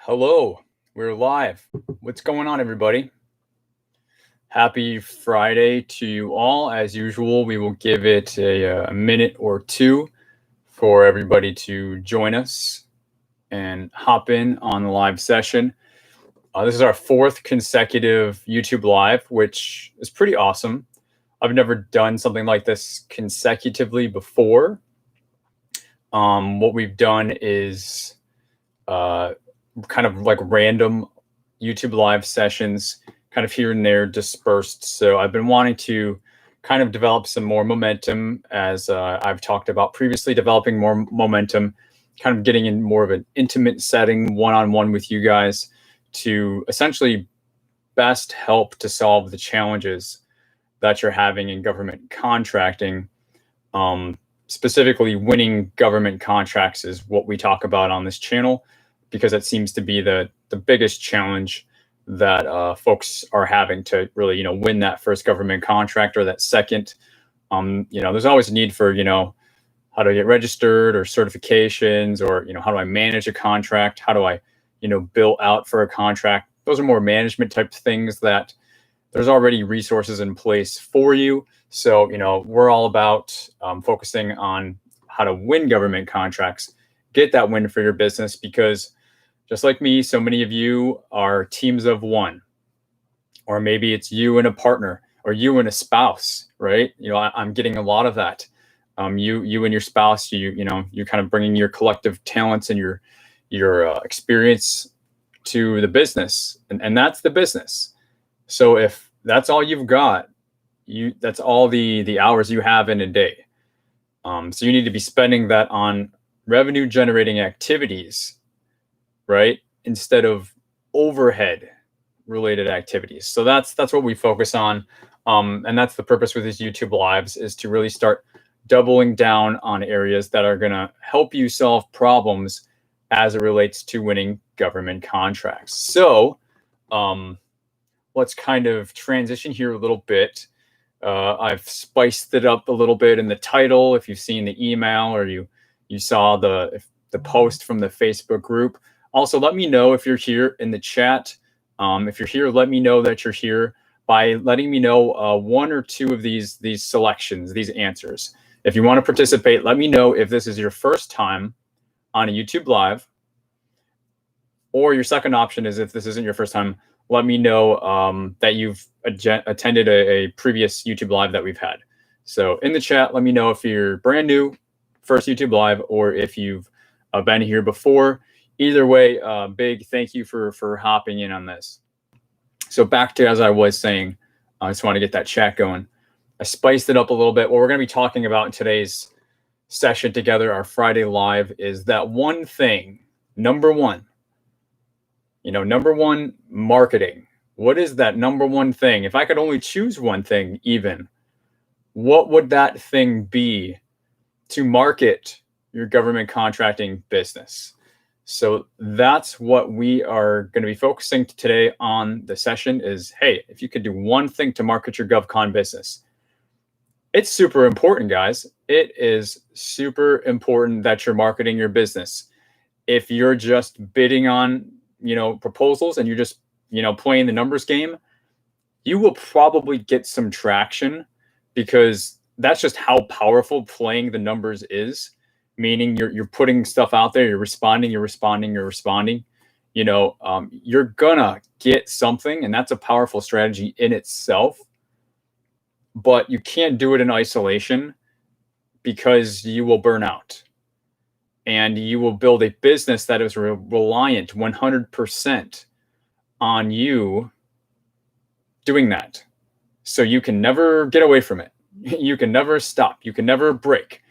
Hello, we're live. What's going on, everybody? Happy Friday to you all. As usual, we will give it a minute or two for everybody to join us and hop in on the live session. This is our fourth consecutive YouTube Live, which is pretty awesome. I've never done something like this consecutively before. What we've done is kind of like random YouTube Live sessions, kind of here and there dispersed. So I've been wanting to kind of develop some more momentum, as I've talked about previously, developing more momentum, kind of getting in more of an intimate setting, one-on-one with you guys, to essentially best help to solve the challenges that you're having in government contracting. Specifically, winning government contracts is what we talk about on this channel, because it seems to be the biggest challenge that folks are having to really, win that first government contract or that second. There's always a need for, how to get registered or certifications, or, how do I manage a contract? How do I, bill out for a contract? Those are more management type things that there's already resources in place for you. So, we're all about focusing on how to win government contracts, get that win for your business, because just like me, so many of you are teams of one, or maybe it's you and a partner, or you and a spouse, right? I'm getting a lot of that. You and your spouse, you kind of bringing your collective talents and your experience to the business, and that's the business. So if that's all you've got, that's all the hours you have in a day. So you need to be spending that on revenue generating activities, right? Instead of overhead related activities. So that's what we focus on. And that's the purpose with these YouTube Lives, is to really start doubling down on areas that are going to help you solve problems as it relates to winning government contracts. So let's kind of transition here a little bit. I've spiced it up a little bit in the title. If you've seen the email, or you saw the post from the Facebook group. Also, let me know if you're here in the chat. If you're here, let me know that you're here by letting me know one or two of these selections, these answers. If you want to participate, let me know if this is your first time on a YouTube Live, or your second option is, if this isn't your first time, let me know that you've attended a previous YouTube Live that we've had. So in the chat, let me know if you're brand new, first YouTube Live, or if you've been here before. Either way, big thank you for hopping in on this. So back to, as I was saying, I just want to get that chat going. I spiced it up a little bit. What we're going to be talking about in today's session together, our Friday Live, is that one thing, number one, marketing. What is that number one thing? If I could only choose one thing, even, what would that thing be to market your government contracting business? So that's what we are going to be focusing today on the session is, hey, if you could do one thing to market your GovCon business. It's super important, guys. It is super important that you're marketing your business. If you're just bidding on, proposals, and you're just, playing the numbers game, you will probably get some traction, because that's just how powerful playing the numbers is. Meaning you're putting stuff out there, you're responding. You're gonna get something, and that's a powerful strategy in itself. But you can't do it in isolation, because you will burn out, and you will build a business that is reliant 100% on you doing that. So you can never get away from it. You can never stop. You can never break.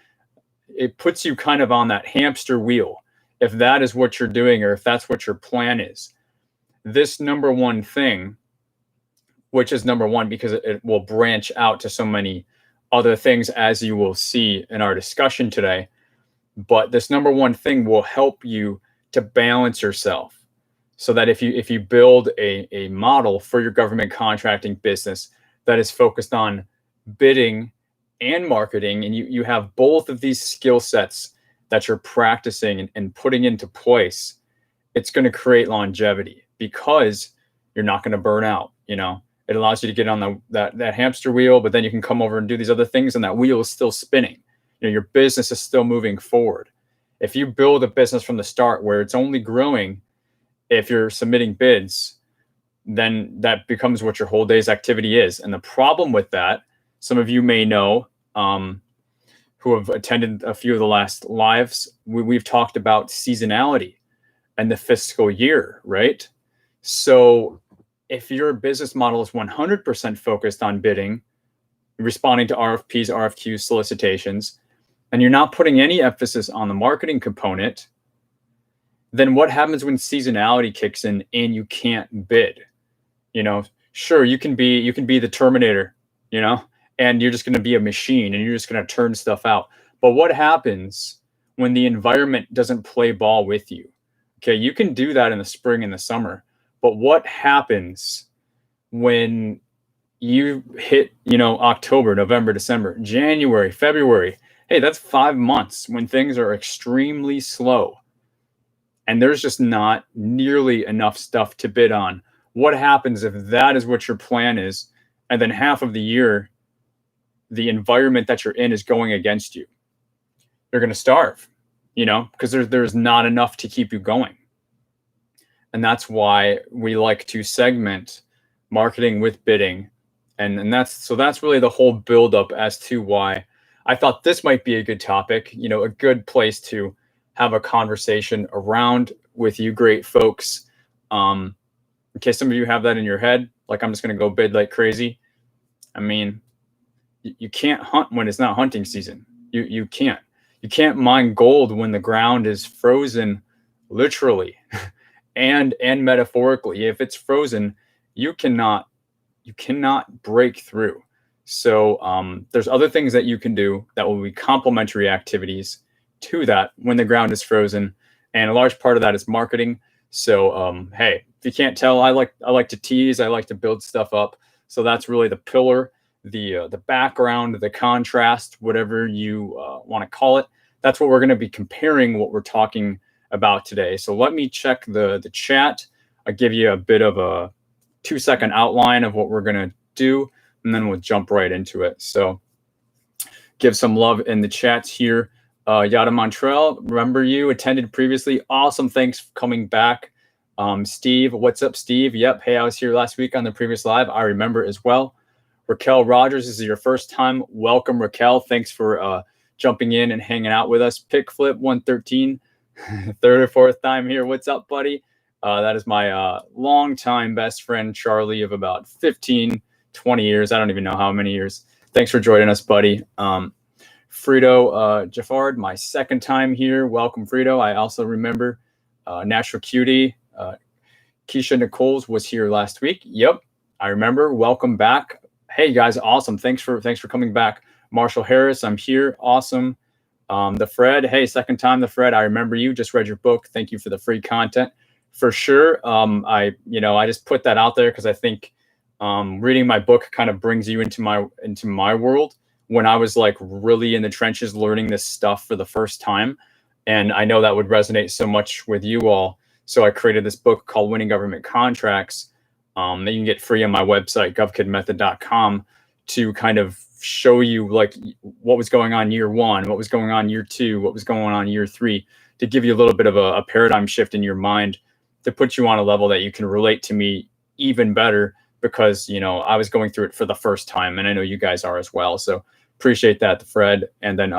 It puts you kind of on that hamster wheel, if that is what you're doing, or if that's what your plan is. This number one thing, which is number one because it will branch out to so many other things, as you will see in our discussion today. But this number one thing will help you to balance yourself, so that if you build a model for your government contracting business that is focused on bidding and marketing, and you have both of these skill sets that you're practicing and putting into place, it's going to create longevity because you're not going to burn out. It allows you to get on that hamster wheel, but then you can come over and do these other things, and that wheel is still spinning. Your business is still moving forward. If you build a business from the start where it's only growing if you're submitting bids, then that becomes what your whole day's activity is. And the problem with that, some of you may know, who have attended a few of the last lives, we've talked about seasonality and the fiscal year, right? So if your business model is 100% focused on bidding, responding to RFPs, RFQs, solicitations, and you're not putting any emphasis on the marketing component, then what happens when seasonality kicks in and you can't bid? Sure, you can be the Terminator, and you're just going to be a machine and you're just going to turn stuff out. But what happens when the environment doesn't play ball with you? Okay, you can do that in the spring and the summer, but what happens when you hit, October, November, December, January, February? Hey, that's 5 months when things are extremely slow and there's just not nearly enough stuff to bid on. What happens if that is what your plan is, and then half of the year, the environment that you're in is going against you? You're going to starve, because there's not enough to keep you going. And that's why we like to segment marketing with bidding. And that's really the whole buildup as to why I thought this might be a good topic, a good place to have a conversation around with you great folks. In case some of you have that in your head, like, I'm just going to go bid like crazy. I mean, you can't hunt when it's not hunting season. You can't mine gold when the ground is frozen, literally and metaphorically. If it's frozen, you cannot break through. So there's other things that you can do that will be complementary activities to that when the ground is frozen, and a large part of that is marketing. So hey, if you can't tell, I like to tease, I like to build stuff up. So that's really the pillar, the background, the contrast, whatever you want to call it. That's what we're going to be comparing what we're talking about today. So let me check the chat. I'll give you a bit of a 2-second outline of what we're going to do, and then we'll jump right into it. So give some love in the chats here. Yada Montreal, remember you attended previously. Awesome. Thanks for coming back. Steve, what's up, Steve? Yep. Hey, I was here last week on the previous live. I remember as well. Raquel Rogers, this is your first time. Welcome, Raquel. Thanks for jumping in and hanging out with us. Pickflip 113, third or fourth time here. What's up, buddy? That is my longtime best friend, Charlie, of about 15, 20 years. I don't even know how many years. Thanks for joining us, buddy. Frito Jaffard, my second time here. Welcome, Frito. I also remember Natural Cutie. Keisha Nichols was here last week. Yep, I remember. Welcome back. Hey guys, awesome. Thanks for coming back. Marshall Harris, I'm here. Awesome. The Fred, hey, second time. The Fred, I remember you. Just read your book. Thank you for the free content. For sure. I just put that out there because I think reading my book kind of brings you into my world when I was like really in the trenches learning this stuff for the first time. And I know that would resonate so much with you all. So I created this book called Winning Government Contracts that you can get free on my website, GovKidMethod.com, to kind of show you like what was going on year one, what was going on year two, what was going on year three, to give you a little bit of a paradigm shift in your mind, to put you on a level that you can relate to me even better, because, I was going through it for the first time, and I know you guys are as well. So appreciate that, Fred. And then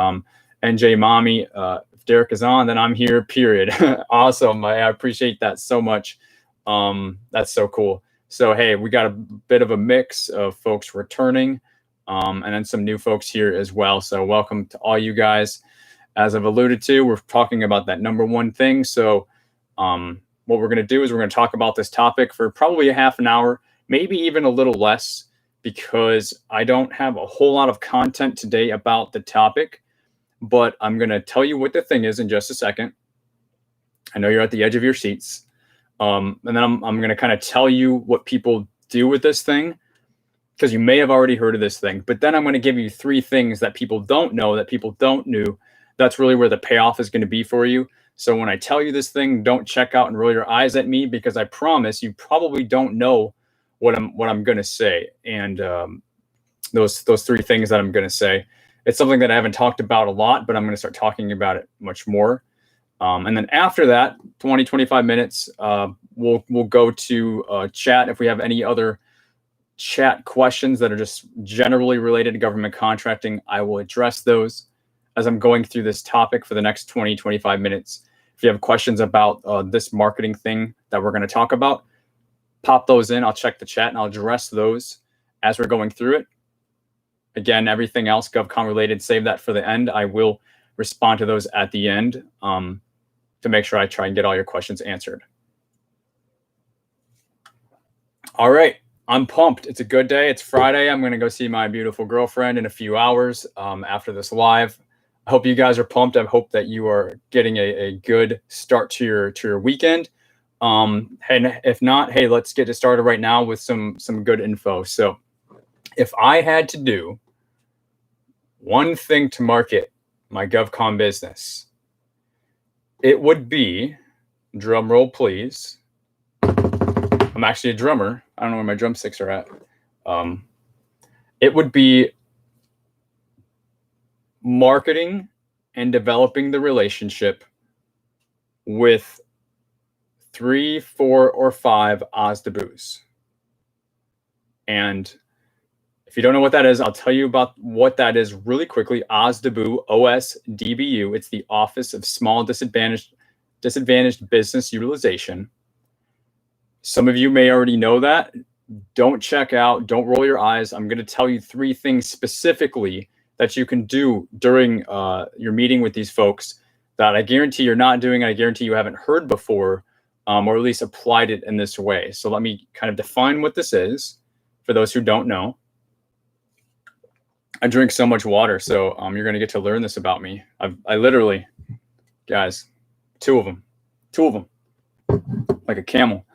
NJ Mommy, if Derek is on, then I'm here, period. Awesome. I appreciate that so much. That's so cool. So, hey, we got a bit of a mix of folks returning and then some new folks here as well. So welcome to all you guys. As I've alluded to, we're talking about that number one thing. So what we're going to do is we're going to talk about this topic for probably a half an hour, maybe even a little less, because I don't have a whole lot of content today about the topic, but I'm going to tell you what the thing is in just a second. I know you're at the edge of your seats. And then I'm going to kind of tell you what people do with this thing, because you may have already heard of this thing. But then I'm going to give you 3 things that people don't know, that people don't That's really where the payoff is going to be for you. So when I tell you this thing, don't check out and roll your eyes at me, because I promise you probably don't know what I'm going to say. And those three things that I'm going to say, it's something that I haven't talked about a lot, but I'm going to start talking about it much more. And then after that, 25 minutes, we'll go to chat. If we have any other chat questions that are just generally related to government contracting, I will address those as I'm going through this topic for the next 25 minutes. If you have questions about this marketing thing that we're going to talk about, pop those in. I'll check the chat and I'll address those as we're going through it. Again, everything else GovCon related, save that for the end. I will respond to those at the end to make sure I try and get all your questions answered. All right, I'm pumped. It's a good day. It's Friday. I'm going to go see my beautiful girlfriend in a few hours after this live. I hope you guys are pumped. I hope that you are getting a good start to your weekend. And if not, hey, let's get it started right now with some good info. So if I had to do one thing to market my GovCon business, it would be, drum roll please. I'm actually a drummer. I don't know where my drumsticks are at. It would be marketing and developing the relationship with 3, 4, or 5 OSDBUs. And if you don't know what that is, I'll tell you about what that is really quickly. OSDBU, OSDBU, it's the Office of Small Disadvantaged Business Utilization. Some of you may already know that. Don't check out, don't roll your eyes. I'm going to tell you 3 things specifically that you can do during your meeting with these folks that I guarantee you're not doing, and I guarantee you haven't heard before, or at least applied it in this way. So let me kind of define what this is for those who don't know. I drink so much water, so you're going to get to learn this about me. I literally, guys, two of them, like a camel.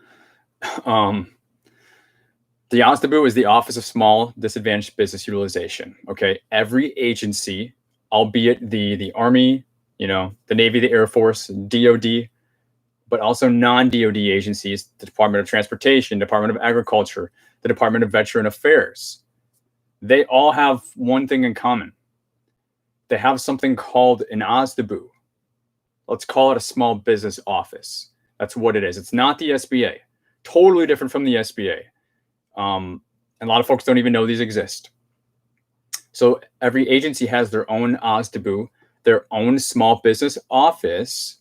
The OSDBU is the Office of Small Disadvantaged Business Utilization. Okay, every agency, albeit the Army, the Navy, the Air Force, DoD, but also non-DoD agencies, the Department of Transportation, Department of Agriculture, the Department of Veteran Affairs, they all have one thing in common. They have something called an OSDBU. Let's call it a small business office. That's what it is. It's not the SBA. Totally different from the SBA. And a lot of folks don't even know these exist. So every agency has their own OSDBU, their own small business office,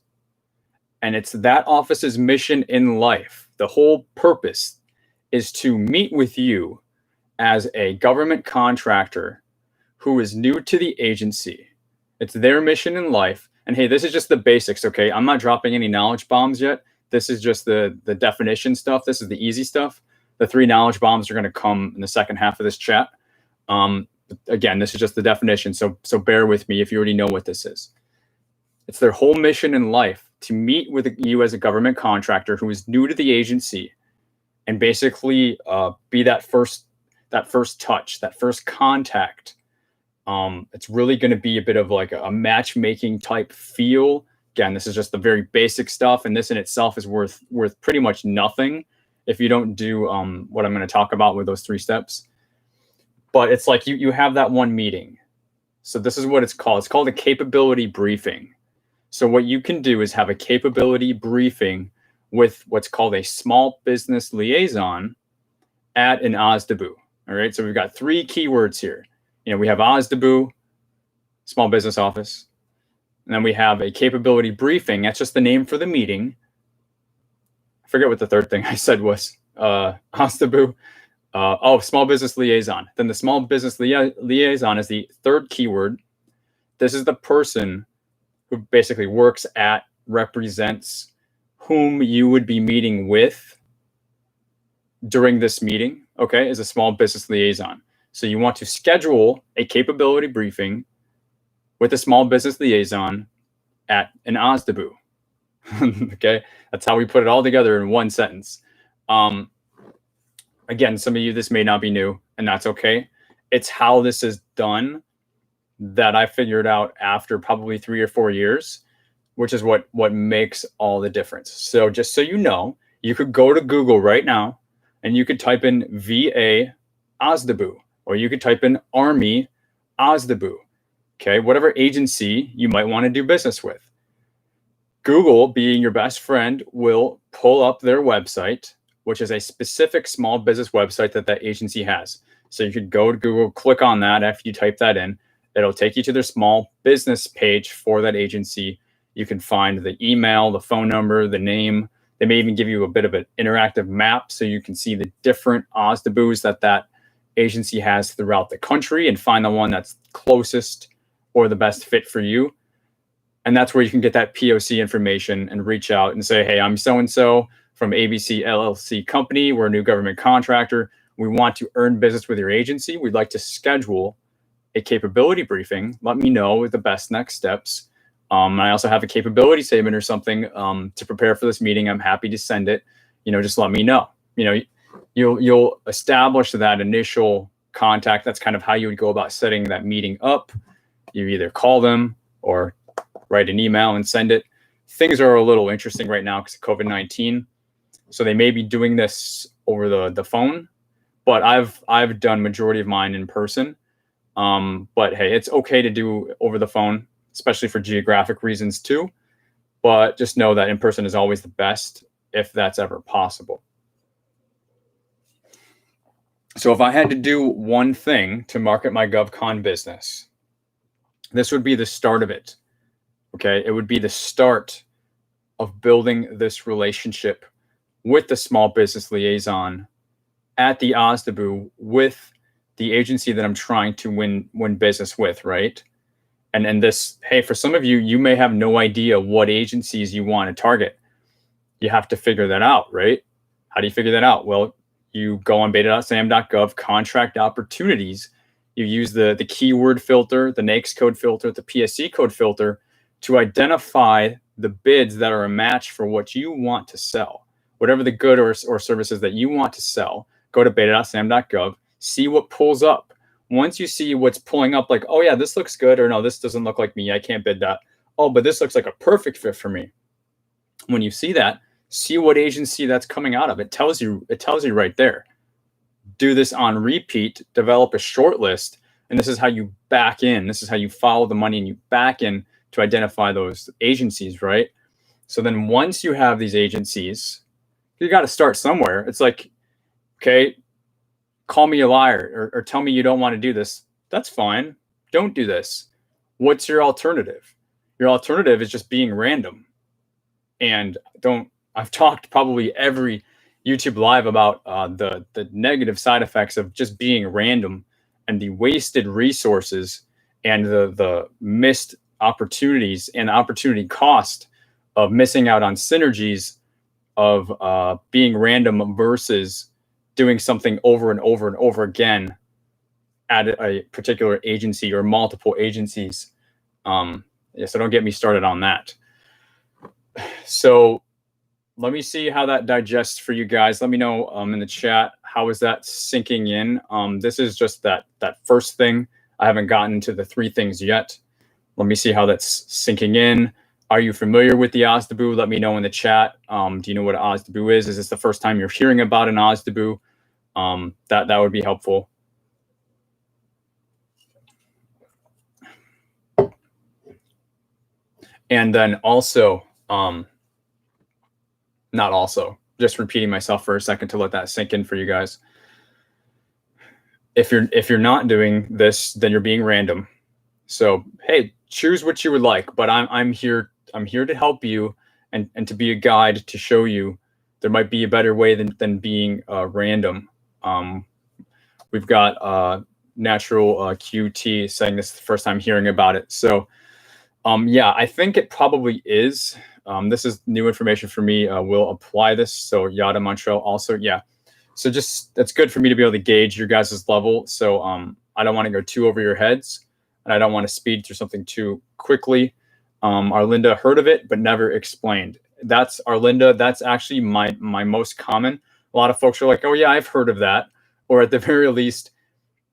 and it's that office's mission in life. The whole purpose is to meet with you as a government contractor who is new to the agency. It's their mission in life. And hey, this is just the basics, okay? I'm not dropping any knowledge bombs yet. This is just the definition stuff. This is the easy stuff. The 3 knowledge bombs are going to come in the second half of this chat. Again, this is just the definition, so bear with me if you already know what this is. It's their whole mission in life to meet with you as a government contractor who is new to the agency, and basically be that first touch, that first contact. It's really going to be a bit of like a matchmaking type feel. Again, this is just the very basic stuff, and this in itself is worth pretty much nothing if you don't do what I'm going to talk about with those 3 steps. But it's like you have that one meeting. So this is what it's called. It's called a capability briefing. So what you can do is have a capability briefing with what's called a small business liaison at an OSDBU. All right. So we've got 3 keywords here. We have OSDBU, small business office, and then we have a capability briefing. That's just the name for the meeting. I forget what the third thing I said was. OSDBU. Small business liaison. Then the small business liaison is the 3rd keyword. This is the person who basically works at, represents whom you would be meeting with during this meeting, okay, is a small business liaison. So you want to schedule a capability briefing with a small business liaison at an OSDBU. Okay, that's how we put it all together in one sentence. Again, some of you, this may not be new, and that's okay. It's how this is done that I figured out after probably 3 or 4 years, which is what makes all the difference. So just so you know, you could go to Google right now and you could type in VA OSDBU, or you could type in Army OSDBU, okay, whatever agency you might want to do business with. Google, being your best friend, will pull up their website, which is a specific small business website that agency has. So you could go to Google, click on that. After you type that in, it'll take you to their small business page for that agency. You can find the email, the phone number, the name. They may even give you a bit of an interactive map so you can see the different OSDBUs that agency has throughout the country and find the one that's closest or the best fit for you. And that's where you can get that POC information and reach out and say, hey, I'm so-and-so from ABC LLC company. We're a new government contractor. We want to earn business with your agency. We'd like to schedule a capability briefing. Let me know the best next steps. I also have a capability statement or something to prepare for this meeting. I'm happy to send it. Just let me know. You'll establish that initial contact. That's kind of how you would go about setting that meeting up. You either call them or write an email and send it. Things are a little interesting right now because of COVID-19. So they may be doing this over the phone, but I've done majority of mine in person. But hey, it's okay to do over the phone, especially for geographic reasons too. But just know that in person is always the best if that's ever possible. So if I had to do one thing to market my GovCon business, this would be the start of it. Okay, it would be the start of building this relationship with the small business liaison at the OSDBU with the agency that I'm trying to win business with, right? And this, hey, for some of you, you may have no idea what agencies you want to target. You have to figure that out, right? How do you figure that out? Well, you go on beta.sam.gov, contract opportunities. You use the keyword filter, the NAICS code filter, the PSC code filter to identify the bids that are a match for what you want to sell. Whatever the good or services that you want to sell, go to beta.sam.gov, see what pulls up. Once you see what's pulling up, like, oh yeah, this looks good, or no, this doesn't look like me, I can't bid that. Oh, but this looks like a perfect fit for me. When you see that, see what agency that's coming out of. It tells you right there. Do this on repeat, develop a short list, and this is how you back in. This is how you follow the money and you back in to identify those agencies, right? So then once you have these agencies, you got to start somewhere. It's like, okay, call me a liar or tell me you don't want to do this. That's fine. Don't do this. What's your alternative? Your alternative is just being random. And I've talked probably every YouTube live about the negative side effects of just being random and the wasted resources and the missed opportunities and opportunity cost of missing out on synergies of being random versus doing something over and over and over again at a particular agency or multiple agencies. So don't get me started on that. So let me see how that digests for you guys. Let me know in the chat, how is that sinking in? This is just that first thing. I haven't gotten to the 3 things yet. Let me see how that's sinking in. Are you familiar with the OSDBU? Let me know in the chat. Do you know what OSDBU is? Is this the first time you're hearing about an OSDBU? That would be helpful. And then also, not also, just repeating myself for a second to let that sink in for you guys. If you're not doing this, then you're being random. So hey, choose what you would like, but I'm here to help you and to be a guide to show you there might be a better way than being random. We've got Natural QT saying this is the first time hearing about it. So yeah, I think it probably is. This is new information for me. We'll apply this. So Yada Montreal also, yeah. So just, that's good for me to be able to gauge your guys' level. So I don't want to go too over your heads, and I don't want to speed through something too quickly. Arlinda heard of it, but never explained. That's Arlinda. That's actually my most common. A lot of folks are like, oh yeah, I've heard of that. Or at the very least,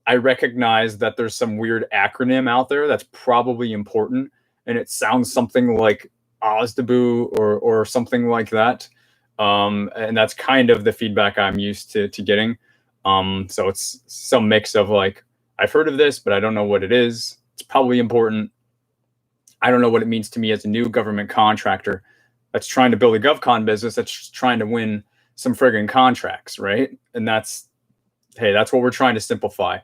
I recognize that there's some weird acronym out there that's probably important, and it sounds something like OSDBU or something like that. And that's kind of the feedback I'm used to getting. So it's some mix of like, I've heard of this, but I don't know what it is. It's probably important. I don't know what it means to me as a new government contractor that's trying to build a GovCon business, that's trying to win some friggin' contracts, right? And that's what we're trying to simplify.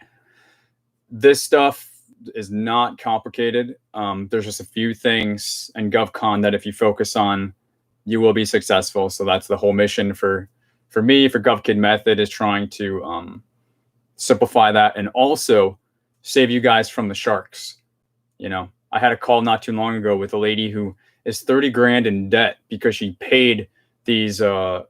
This stuff is not complicated. There's just a few things in GovCon that if you focus on, you will be successful. So that's the whole mission for me, for GovKidMethod, is trying to simplify that and also save you guys from the sharks. You know, I had a call not too long ago with a lady who is 30 grand in debt because she paid these, I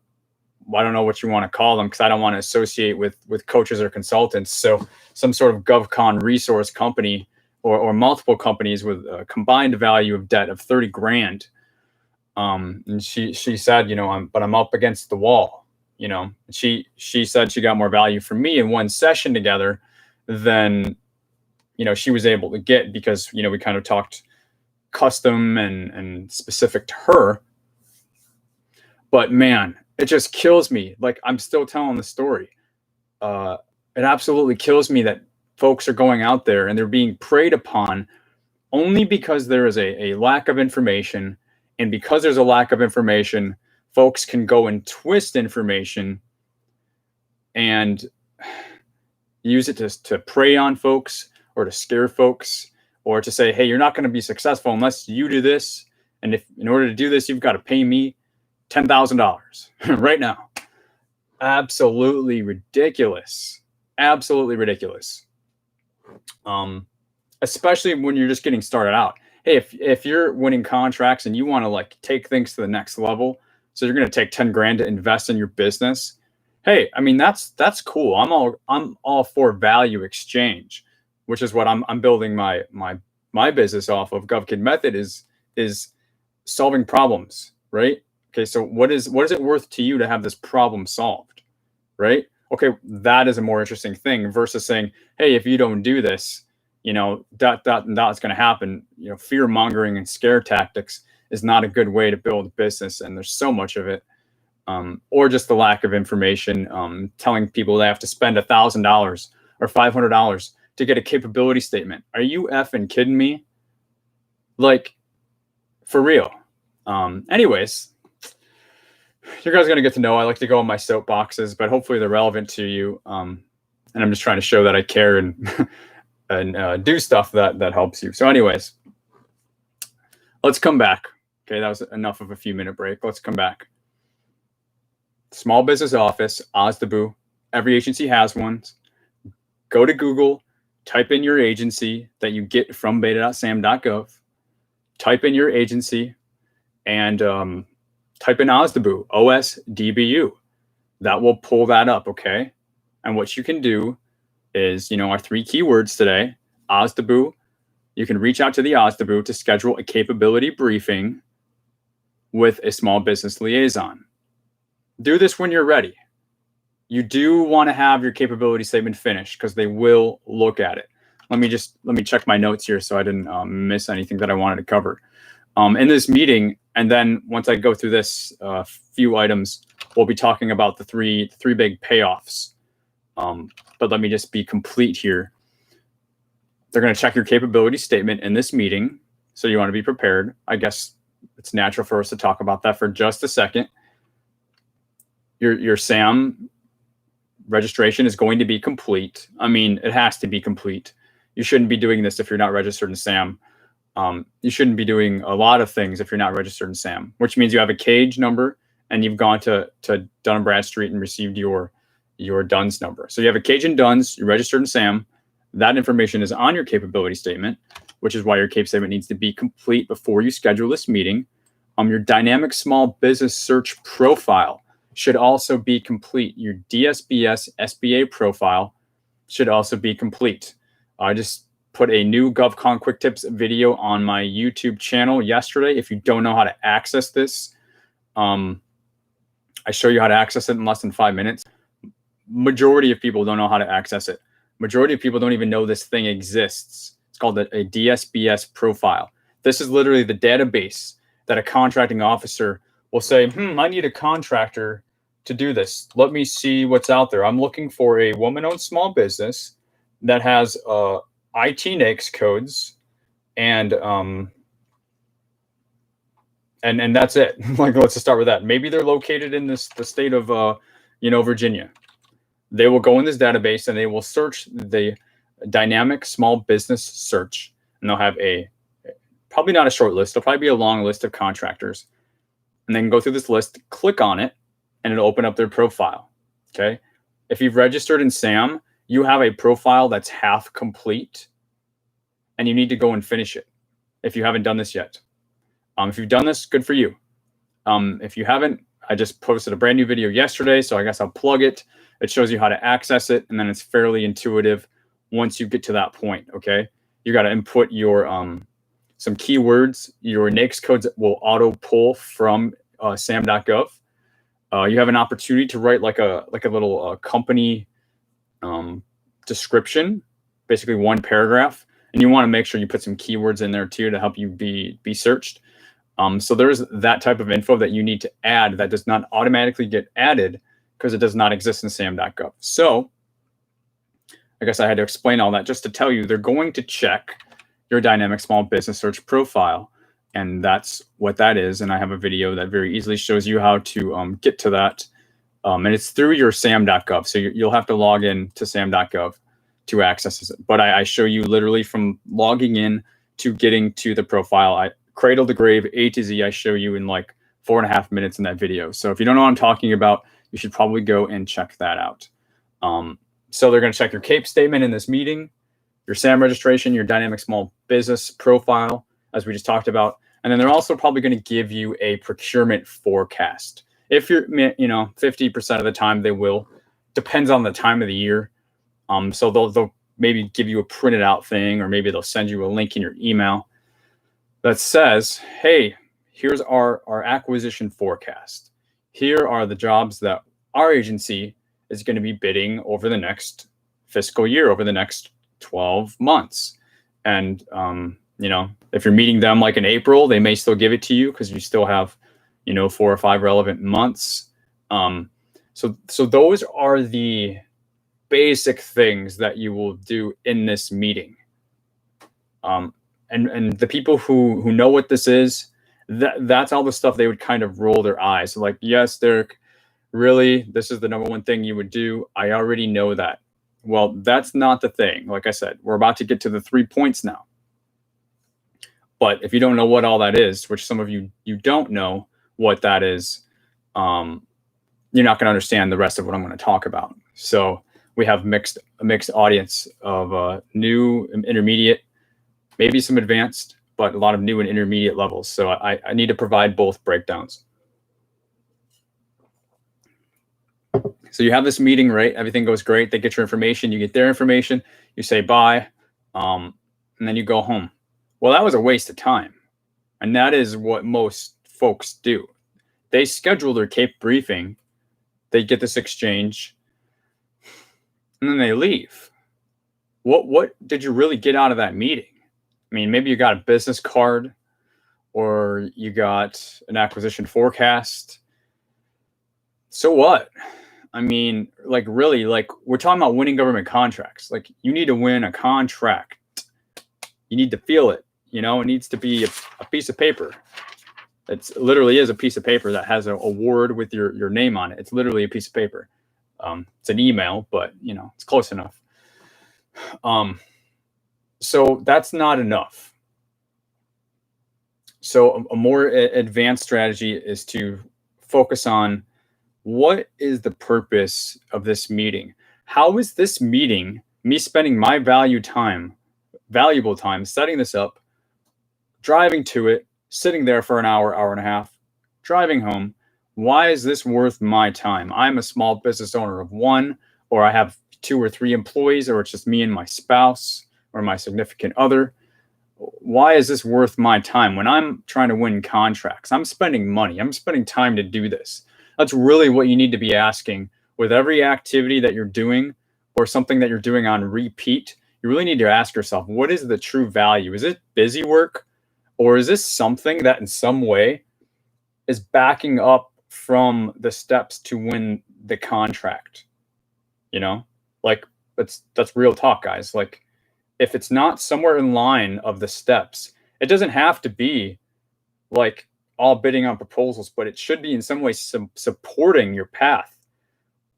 don't know what you want to call them, because I don't want to associate with coaches or consultants. So some sort of GovCon resource company or multiple companies with a combined value of debt of 30 grand. And she said, you know, I'm up against the wall. You know, she said she got more value from me in one session together than, you know, she was able to get, because, you know, we kind of talked custom and specific to her. But man, it just kills me. Like, I'm still telling the story. It absolutely kills me that folks are going out there and they're being preyed upon only because there is a lack of information. And because there's a lack of information, folks can go and twist information and use it to prey on folks or to scare folks, or to say, hey, you're not going to be successful unless you do this. And if in order to do this, you've got to pay me $10,000 right now. Absolutely ridiculous. Absolutely ridiculous. Especially when you're just getting started out. Hey, if you're winning contracts and you want to like take things to the next level, so you're going to take 10 grand to invest in your business. Hey, I mean, that's cool. I'm all for value exchange, which is what I'm building my business off of. GovKidMethod is solving problems, right? Okay, so what is it worth to you to have this problem solved, right? Okay, that is a more interesting thing versus saying, hey, if you don't do this, you know, that and that's going to happen. You know, fear mongering and scare tactics is not a good way to build a business, and there's so much of it. Or just the lack of information, telling people they have to spend $1,000 or $500 to get a capability statement. Are you effing kidding me? Like, for real. Anyways, you guys are going to get to know, I like to go on my soapboxes, but hopefully they're relevant to you. And I'm just trying to show that I care and and do stuff that helps you. So anyways, let's come back. Okay, that was enough of a few minute break. Let's come back. Small business office, OSDBU. Every agency has one. Go to Google, type in your agency that you get from beta.sam.gov. Type in your agency and type in OSDBU, OSDBU. That will pull that up, okay? And what you can do is, you know, our 3 keywords today, OSDBU. You can reach out to the OSDBU to schedule a capability briefing with a small business liaison. Do this when you're ready. You do want to have your capability statement finished because they will look at it. Let me check my notes here so I didn't miss anything that I wanted to cover in this meeting. And then once I go through this few items, we'll be talking about the three big payoffs. But let me just be complete here. They're going to check your capability statement in this meeting, so you want to be prepared. I guess it's natural for us to talk about that for just a second. Your SAM registration is going to be complete. I mean, it has to be complete. You shouldn't be doing this if you're not registered in SAM. You shouldn't be doing a lot of things if you're not registered in SAM, which means you have a cage number and you've gone to Dun & Bradstreet and received your DUNS number. So you have a cage and DUNS, you're registered in SAM. That information is on your capability statement, which is why your CAPE statement needs to be complete before you schedule this meeting. Your dynamic small business search profile should also be complete. Your DSBS SBA profile should also be complete. I just put a new GovCon Quick Tips video on my YouTube channel yesterday. If you don't know how to access this, I show you how to access it in less than 5 minutes. Majority of people don't know how to access it. Majority of people don't even know this thing exists. It's called a DSBS profile. This is literally the database that a contracting officer will say, I need a contractor to do this. Let me see what's out there. I'm looking for a woman-owned small business that has IT NAICS codes and that's it. Like, let's just start with that. Maybe they're located in the state of Virginia. They will go in this database and they will search the dynamic small business search, and they'll have probably not a short list. It'll probably be a long list of contractors, and then go through this list, click on it, and it'll open up their profile. Okay. If you've registered in SAM, you have a profile that's half complete, and you need to go and finish it if you haven't done this yet. If you've done this, good for you. If you haven't, I just posted a brand new video yesterday, so I guess I'll plug it. It shows you how to access it, and then it's fairly intuitive once you get to that point, okay? You got to input your some keywords. Your NAICS codes will auto-pull from sam.gov. You have an opportunity to write like a little company description, basically one paragraph, and you want to make sure you put some keywords in there too to help you be searched. So there's that type of info that you need to add that does not automatically get added because it does not exist in sam.gov. So I guess I had to explain all that just to tell you they're going to check your dynamic small business search profile, and that's what that is. And I have a video that very easily shows you how to get to that. And it's through your sam.gov. So you'll have to log in to sam.gov to access it. But I show you literally from logging in to getting to the profile. Cradle to grave, A to Z, I show you in like 4.5 minutes in that video. So if you don't know what I'm talking about, you should probably go and check that out. So they're going to check your CAPE statement in this meeting, your SAM registration, your dynamic small business profile, as we just talked about. And then they're also probably going to give you a procurement forecast. If you're, 50% of the time they will. Depends on the time of the year. So they'll maybe give you a printed out thing, or maybe they'll send you a link in your email that says, hey, here's our acquisition forecast. Here are the jobs that our agency is going to be bidding over the next fiscal year, over the next 12 months. And, if you're meeting them like in April, they may still give it to you because you still have, 4 or 5 relevant months. So those are the basic things that you will do in this meeting. And the people who know what this is, that's all the stuff they would kind of roll their eyes. So like, yes, Derek, really, this is the number one thing you would do. I already know that. Well, that's not the thing. Like I said, we're about to get to the 3 points now. But if you don't know what all that is, which some of you don't know what that is, you're not going to understand the rest of what I'm going to talk about. So we have a mixed audience of new, intermediate, maybe some advanced, but a lot of new and intermediate levels. So I need to provide both breakdowns. So you have this meeting, right? Everything goes great. They get your information. You get their information. You say bye, and then you go home. Well, that was a waste of time. And that is what most folks do. They schedule their CAPE briefing. They get this exchange, and then they leave. What did you really get out of that meeting? I mean, maybe you got a business card, or you got an acquisition forecast. So what? I mean, like, really, like, we're talking about winning government contracts. Like, you need to win a contract. You need to feel it. It needs to be a piece of paper. It literally is a piece of paper that has a word with your name on it. It's literally a piece of paper. It's an email, but, it's close enough. So that's not enough. So a more advanced strategy is to focus on what is the purpose of this meeting? How is this meeting, me spending my valuable time, setting this up, driving to it, sitting there for an hour, hour and a half, driving home? Why is this worth my time? I'm a small business owner of one, or I have 2 or 3 employees, or it's just me and my spouse or my significant other. Why is this worth my time? When I'm trying to win contracts, I'm spending money. I'm spending time to do this. That's really what you need to be asking with every activity that you're doing. or something that you're doing on repeat, you really need to ask yourself, what is the true value? Is it busy work, or is this something that in some way is backing up from the steps to win the contract? You know, like that's real talk, guys. Like, if it's not somewhere in line of the steps, it doesn't have to be like all bidding on proposals, but it should be in some way supporting your path,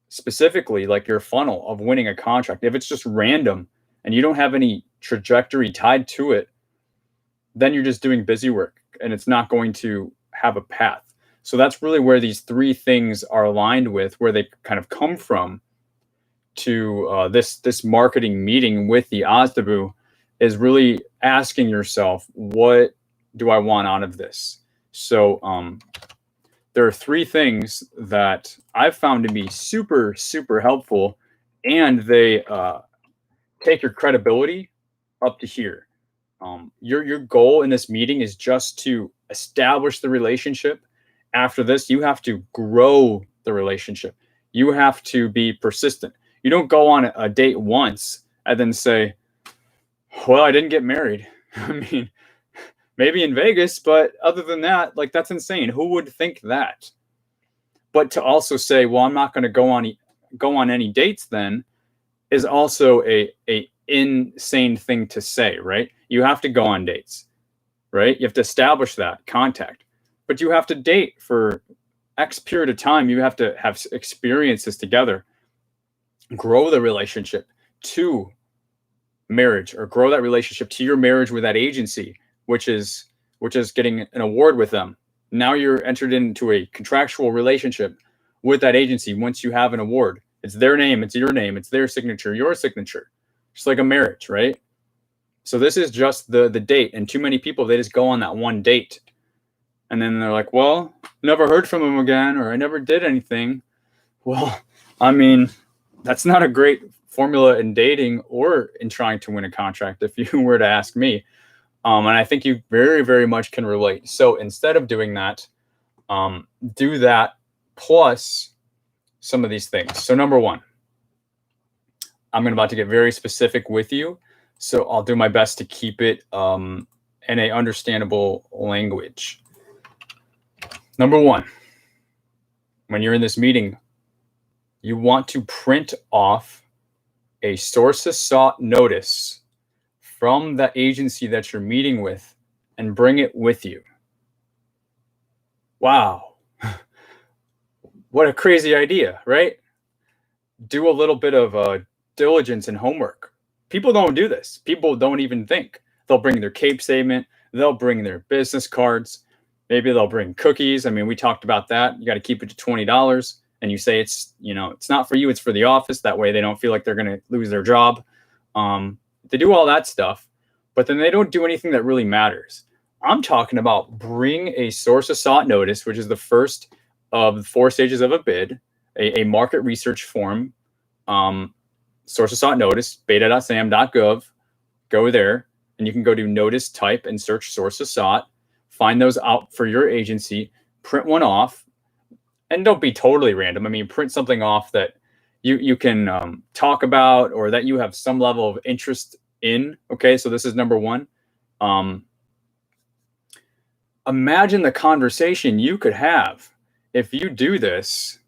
specifically like your funnel of winning a contract. If it's just random and you don't have any trajectory tied to it, then you're just doing busy work and it's not going to have a path. So that's really where these three things are aligned with, where they kind of come from to this marketing meeting with the OSDBU, is really asking yourself, what do I want out of this? So there are three things that I've found to be super, super helpful, and they take your credibility up to here. Your goal in this meeting is just to establish the relationship. After this, you have to grow the relationship. You have to be persistent. You don't go on a date once and then say, well, I didn't get married. I mean, maybe in Vegas, but other than that, like, that's insane. Who would think that? But to also say, well, I'm not going to go on any dates then, is also a insane thing to say, right? You have to go on dates, right? You have to establish that contact, but you have to date for X period of time. You have to have experiences together, grow the relationship to marriage, or grow that relationship to your marriage with that agency, which is getting an award with them. Now you're entered into a contractual relationship with that agency. Once you have an award, it's their name, it's your name, it's their signature, your signature, just like a marriage, right? So this is just the date. And too many people, they just go on that one date and then they're like, well, never heard from him again, or I never did anything. Well, I mean, that's not a great formula in dating or in trying to win a contract, if you were to ask me. And I think you very, very much can relate. So instead of doing that, do that plus some of these things. So number one, I'm about to get very specific with you, so I'll do my best to keep it in a understandable language. Number one, when you're in this meeting, you want to print off a sources sought notice from the agency that you're meeting with and bring it with you. Wow. What a crazy idea, right? Do a little bit of diligence and homework. People don't do this. People don't even think. They'll bring their CAPE statement. They'll bring their business cards. Maybe they'll bring cookies. I mean, we talked about that. You got to keep it to $20. And you say it's not for you, it's for the office. That way they don't feel like they're going to lose their job. They do all that stuff, but then they don't do anything that really matters. I'm talking about bring a sources sought notice, which is the first of the 4 stages of a bid, a market research form, sources sought notice, beta.sam.gov. Go there, and you can go to notice type and search sources sought. Find those out for your agency, print one off, and don't be totally random. I mean, print something off that you can talk about, or that you have some level of interest in. Okay, so this is number one. Imagine the conversation you could have if you do this.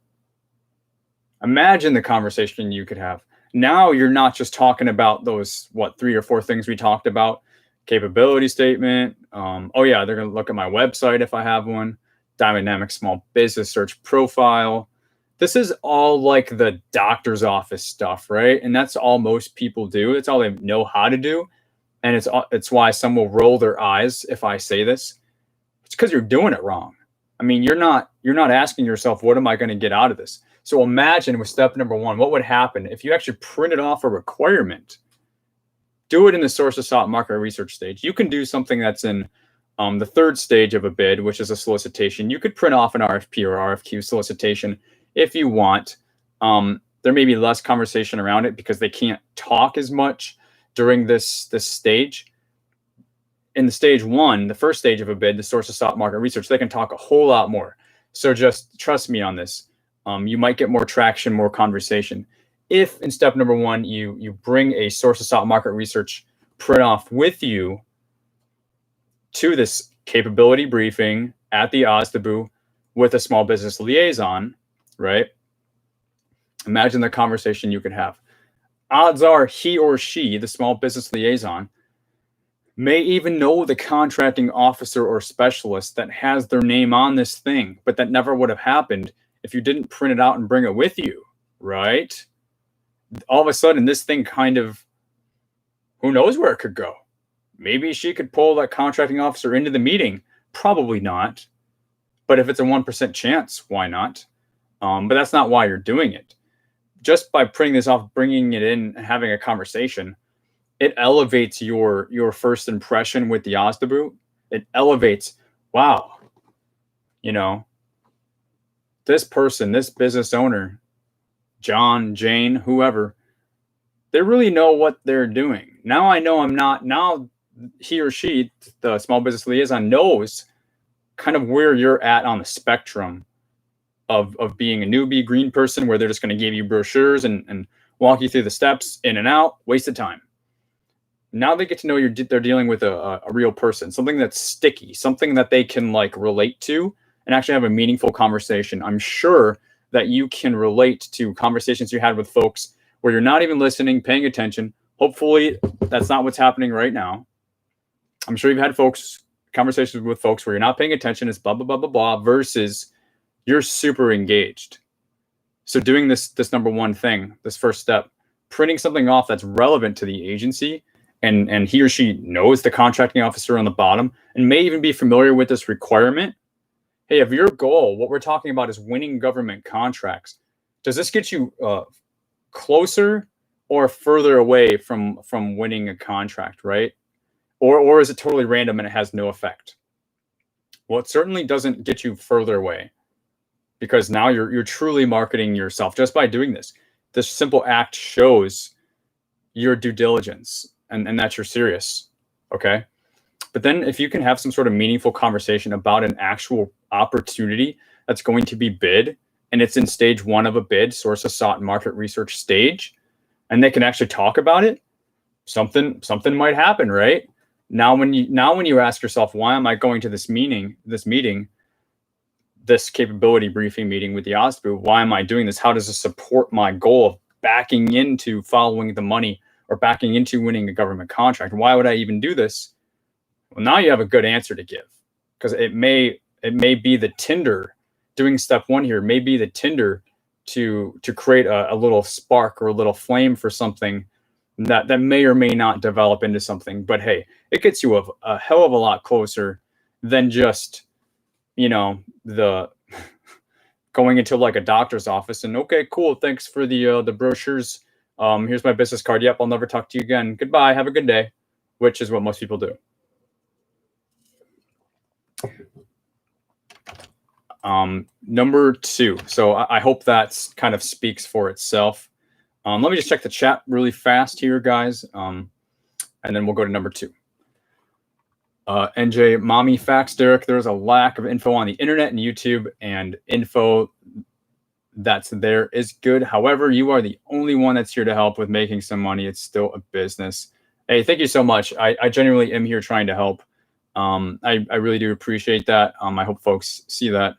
Imagine the conversation you could have. Now you're not just talking about those, 3 or 4 things we talked about. Capability statement. Oh yeah, they're going to look at my website if I have one. Dynamic small business search profile. This is all like the doctor's office stuff, right? And that's all most people do. It's all they know how to do. And it's why some will roll their eyes if I say this. It's because you're doing it wrong. I mean, you're not asking yourself, what am I going to get out of this? So imagine with step number one, what would happen if you actually printed off a requirement? Do it in the sources sought market research stage. You can do something that's in the 3rd stage of a bid, which is a solicitation. You could print off an RFP or RFQ solicitation if you want. There may be less conversation around it because they can't talk as much during this stage. In the stage 1, the 1st stage of a bid, the sources sought market research, they can talk a whole lot more. So just trust me on this. You might get more traction, more conversation. if in step number one, you bring a source of sought market research print off with you to this capability briefing at the OSDBU with a small business liaison, right? Imagine the conversation you could have. Odds are he or she, the small business liaison, may even know the contracting officer or specialist that has their name on this thing, but that never would have happened if you didn't print it out and bring it with you, right? All of a sudden, this thing kind of, who knows where it could go? Maybe she could pull that contracting officer into the meeting. Probably not. But if it's a 1% chance, why not? But that's not why you're doing it. Just by printing this off, bringing it in, and having a conversation, it elevates your first impression with the OSDBU. It elevates, wow, you know, this person, this business owner, John, Jane, whoever, they really know what they're doing. Now I know now he or she, the small business liaison, knows kind of where you're at on the spectrum of being a newbie green person, where they're just going to give you brochures and walk you through the steps in and out, waste of time. Now they get to know they're dealing with a real person, something that's sticky, something that they can like relate to and actually have a meaningful conversation. I'm sure that you can relate to conversations you had with folks where you're not even listening, paying attention. Hopefully that's not what's happening right now. I'm sure you've had conversations with folks where you're not paying attention, it's blah, blah, blah, blah, blah, versus you're super engaged. So doing this number one thing, this first step, printing something off that's relevant to the agency, and he or she knows the contracting officer on the bottom and may even be familiar with this requirement. Hey, if your goal, what we're talking about is winning government contracts, does this get you closer or further away from winning a contract, right? Or is it totally random and it has no effect? Well, it certainly doesn't get you further away, because now you're truly marketing yourself just by doing this. This simple act shows your due diligence and that you're serious, okay? But then if you can have some sort of meaningful conversation about an actual opportunity that's going to be bid, and it's in stage one of a bid, source of sought market research stage, and they can actually talk about it, something might happen, right? Now when you ask yourself, why am I going to this capability briefing meeting with the OSDBU? Why am I doing this? How does this support my goal of backing into following the money or backing into winning a government contract? Why would I even do this? Well, now you have a good answer to give, because it may be the tinder. Doing step one here may be the tinder to create a little spark or a little flame for something that may or may not develop into something. But hey, it gets you a hell of a lot closer than just, the going into like a doctor's office and, okay, cool, thanks for the brochures. Here's my business card. Yep, I'll never talk to you again. Goodbye. Have a good day, which is what most people do. Number two. So I hope that kind of speaks for itself. Let me just check the chat really fast here, guys. And then we'll go to number two. NJ, mommy facts, Derek. There's a lack of info on the internet and YouTube, and info that's there is good. However, you are the only one that's here to help with making some money. It's still a business. Hey, thank you so much. I genuinely am here trying to help. I really do appreciate that. I hope folks see that.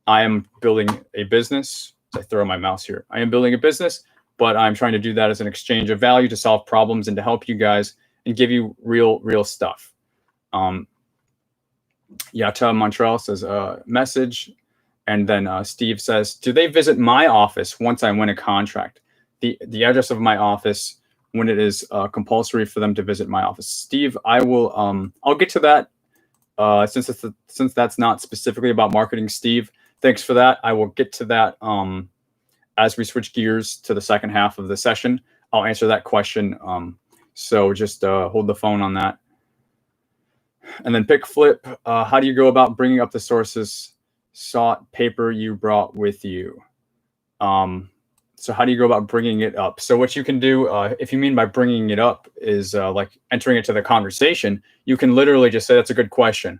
I am building a business. I throw my mouse here. I am building a business, but I'm trying to do that as an exchange of value to solve problems and to help you guys and give you real stuff. Yata Montreal says message, and then Steve says, do they visit my office once I win a contract? The address of my office, when it is compulsory for them to visit my office. Steve, I will I'll get to that since that's not specifically about marketing. Steve, thanks for that. I will get to that as we switch gears to the second half of the session. I'll answer that question. So just hold the phone on that. And then pick flip. How do you go about bringing up the sources sought paper you brought with you? So how do you go about bringing it up? So what you can do, if you mean by bringing it up, is like entering it to the conversation. You can literally just say, that's a good question.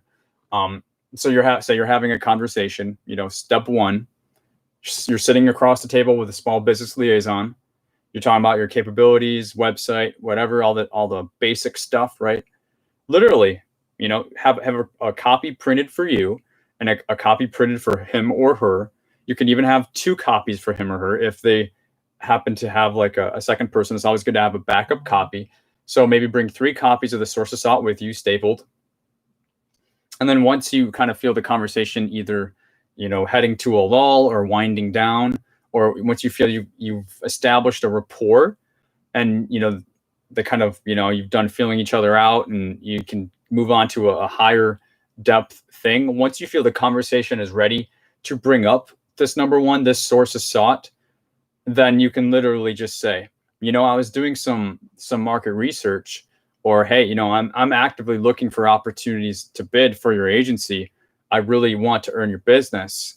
So you're having a conversation. Step one, you're sitting across the table with a small business liaison. You're talking about your capabilities, website, whatever, all the basic stuff, right? Literally, have a copy printed for you and a copy printed for him or her. You can even have 2 copies for him or her if they happen to have like a second person. It's always good to have a backup copy. So maybe bring 3 copies of the source assault with you, stapled. And then once you kind of feel the conversation either, heading to a lull or winding down, or once you feel you've established a rapport and, the kind of, you've done feeling each other out and you can move on to a higher depth thing. Once you feel the conversation is ready to bring up this this source is sought, then you can literally just say, I was doing some market research, or, hey, I'm actively looking for opportunities to bid for your agency. I really want to earn your business.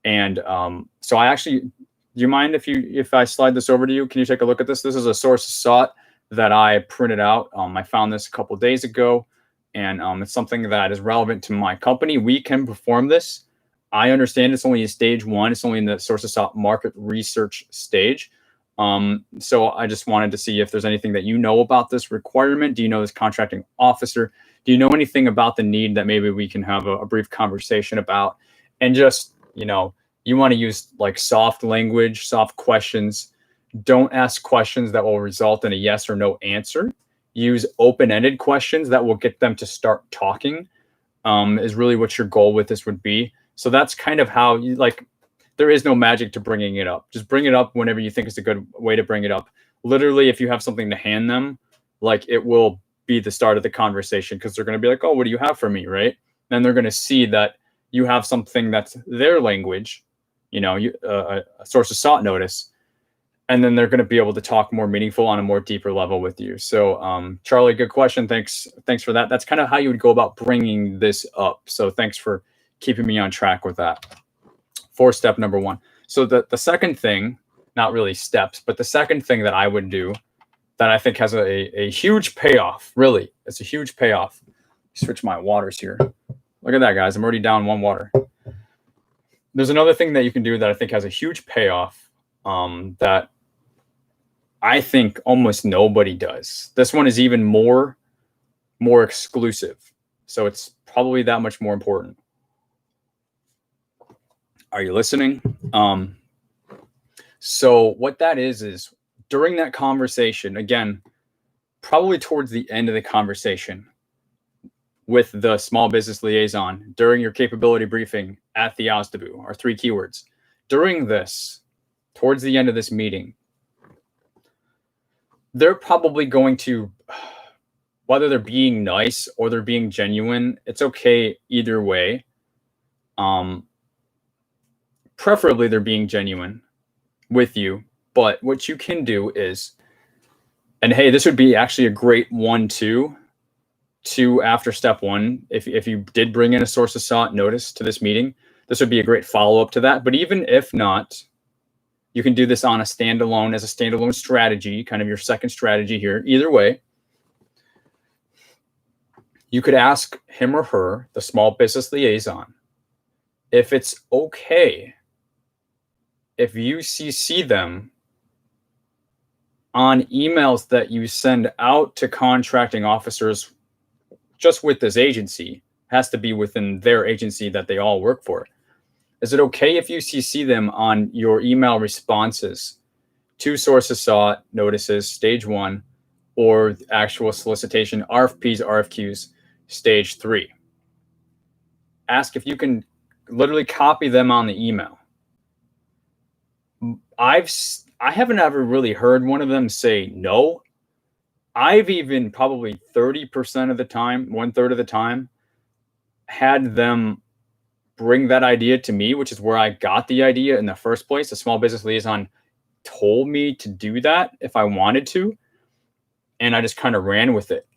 And so do you mind if I slide this over to you? Can you take a look at this? This is a source sought that I printed out. I found this a couple of days ago, and it's something that is relevant to my company. We can perform this. I understand it's only in stage 1. It's only in the source sought market research stage. So I just wanted to see if there's anything that about this requirement. Do you know this contracting officer? Do you know anything about the need that maybe we can have a brief conversation about? And just, you want to use like soft language, soft questions. Don't ask questions that will result in a yes or no answer. Use open-ended questions that will get them to start talking, is really what your goal with this would be. So that's kind of how there is no magic to bringing it up. Just bring it up whenever you think it's a good way to bring it up. Literally, if you have something to hand them, it will be the start of the conversation, because they're going to be like, oh, what do you have for me, right? Then they're going to see that you have something that's their language, a source of sought notice, and then they're going to be able to talk more meaningful on a more deeper level with you. So, Charlie, good question. Thanks for that. That's kind of how you would go about bringing this up. So thanks for keeping me on track with that. For step number 1. So the second thing, not really steps, but the second thing that I would do that I think has a huge payoff, really, it's a huge payoff. Switch my waters here. Look at that, guys. I'm already down 1 water. There's another thing that you can do that I think has a huge payoff, that I think almost nobody does. This one is even more exclusive. So it's probably that much more important. Are you listening? So what that is during that conversation, again, probably towards the end of the conversation with the small business liaison, during your capability briefing at the OSDBU, are 3 keywords. During this, towards the end of this meeting, they're probably going to, whether they're being nice or they're being genuine, it's okay either way. Preferably they're being genuine with you, but what you can do is, and hey, this would be actually a great 1-2 after step 1. If you did bring in a source of sought notice to this meeting, this would be a great follow-up to that. But even if not, you can do this on as a standalone strategy, kind of your second strategy here. Either way, you could ask him or her, the small business liaison, if it's okay if you CC them on emails that you send out to contracting officers just with this agency. Has to be within their agency that they all work for. Is it okay if you CC them on your email responses to sources sought notices, stage 1, or actual solicitation, RFPs, RFQs, stage 3? Ask if you can literally copy them on the email. I haven't ever really heard one of them say no. I've even probably 30% of the time, 1/3 of the time, had them bring that idea to me, which is where I got the idea in the first place. The small business liaison told me to do that if I wanted to, and I just kind of ran with it.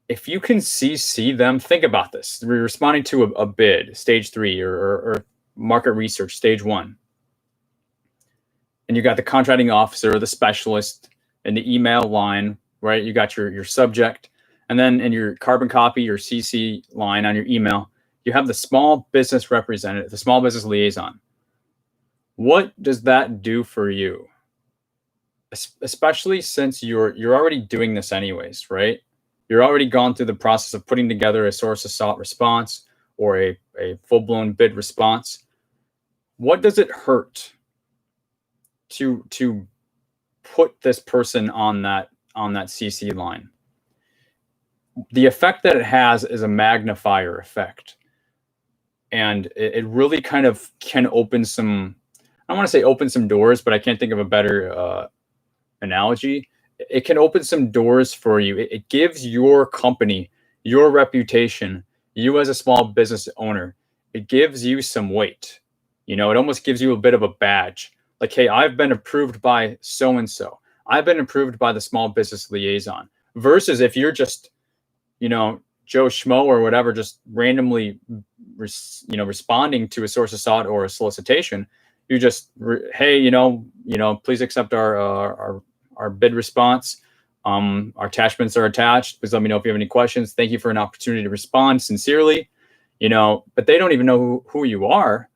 If you can CC them, think about this. We're responding to a bid, stage 3, or market research, stage 1. And you got the contracting officer or the specialist in the email line, right? You got your subject. And then in your carbon copy, your CC line on your email, you have the small business representative, the small business liaison. What does that do for you? especially since you're already doing this anyways, right? You're already gone through the process of putting together a source of sought response or a full-blown bid response. What does it hurt to put this person on that CC line? The effect that it has is a magnifier effect. And it really kind of can open some, I don't want to say open some doors, but I can't think of a better analogy. It can open some doors for you. It gives your company, your reputation, you as a small business owner, it gives you some weight. It almost gives you a bit of a badge. Like, hey, I've been approved by so-and-so. I've been approved by the small business liaison. Versus if you're just, Joe Schmo or whatever, just randomly, responding to a source of sought or a solicitation, you just, hey, please accept our bid response. Our attachments are attached. Please let me know if you have any questions. Thank you for an opportunity to respond sincerely. But they don't even know who you are.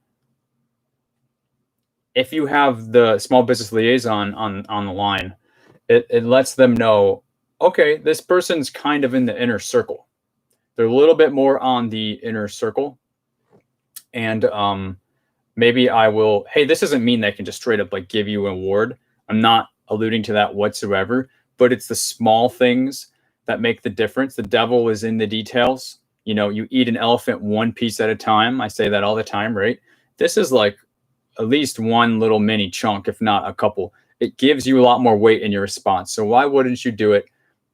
If you have the small business liaison on the line, it lets them know, okay, this person's kind of in the inner circle. They're a little bit more on the inner circle. And maybe I will, hey, this doesn't mean they can just straight up like give you an award. I'm not alluding to that whatsoever, but it's the small things that make the difference. The devil is in the details. You eat an elephant one piece at a time. I say that all the time, right? This is like at least one little mini chunk, if not a couple. It gives you a lot more weight in your response. So why wouldn't you do it?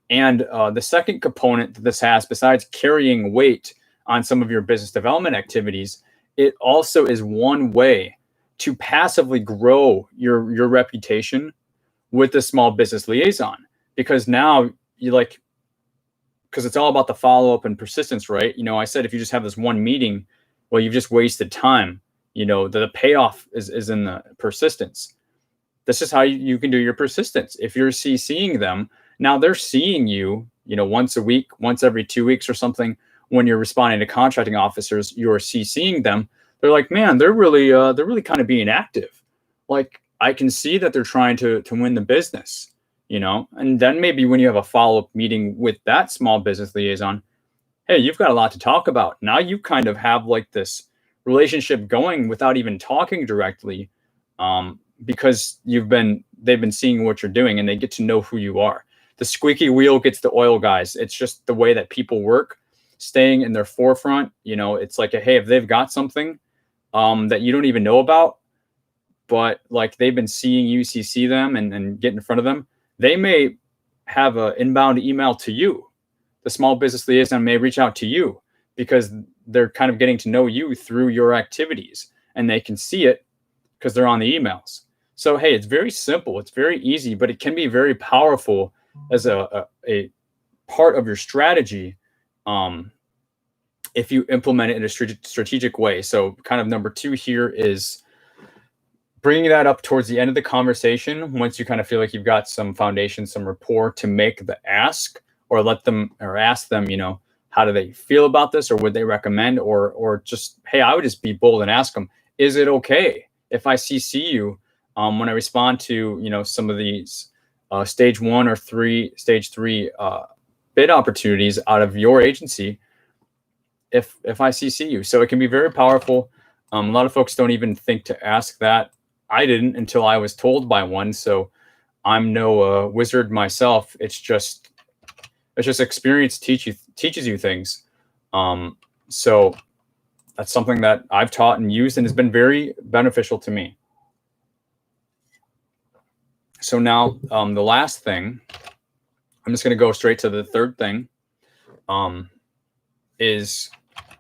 And the second component that this has, besides carrying weight on some of your business development activities, it also is one way to passively grow your reputation with the small business liaison. Because now because it's all about the follow-up and persistence, right? I said if you just have this one meeting, well, you've just wasted time. The payoff is in the persistence. This is how you can do your persistence. If you're CCing them, now they're seeing you, once a week, once every 2 weeks or something. When you're responding to contracting officers, you're CCing them. They're like, man, they're really kind of being active. Like, I can see that they're trying to win the business, and then maybe when you have a follow-up meeting with that small business liaison, hey, you've got a lot to talk about. Now you kind of have like this relationship going without even talking directly, because they've been seeing what you're doing and they get to know who you are. The squeaky wheel gets the oil, guys. It's just the way that people work, staying in their forefront. It's like, hey, if they've got something that you don't even know about, but like they've been seeing you CC them and get in front of them, they may have an inbound email to you. The small business liaison may reach out to you because they're kind of getting to know you through your activities, and they can see it because they're on the emails. So, hey, it's very simple. It's very easy, but it can be very powerful as a part of your strategy if you implement it in a strategic way. So kind of number 2 here is bringing that up towards the end of the conversation, once you kind of feel like you've got some foundation, some rapport, to make the ask or ask them, how do they feel about this, or would they recommend, or just, hey, I would just be bold and ask them, is it okay if I CC you when I respond to, some of these stage 1 or stage 3 bid opportunities out of your agency, if I CC you? So it can be very powerful. A lot of folks don't even think to ask that. I didn't until I was told by one. So I'm no wizard myself. It's just experience teaches you things. So that's something that I've taught and used and has been very beneficial to me. So now the last thing, I'm just going to go straight to the third thing, is,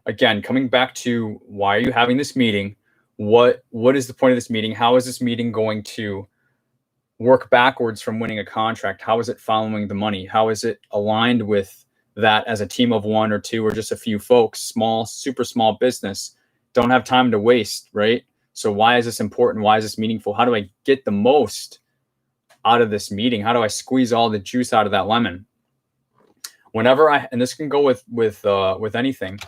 again, coming back to why are you having this meeting? What is the point of this meeting? How is this meeting going to work backwards from winning a contract? How is it following the money? How is it aligned with that as a team of 1 or 2 or just a few folks, super small business, don't have time to waste, right? So why is this important? Why is this meaningful? How do I get the most out of this meeting? How do I squeeze all the juice out of that lemon? And this can go with anything,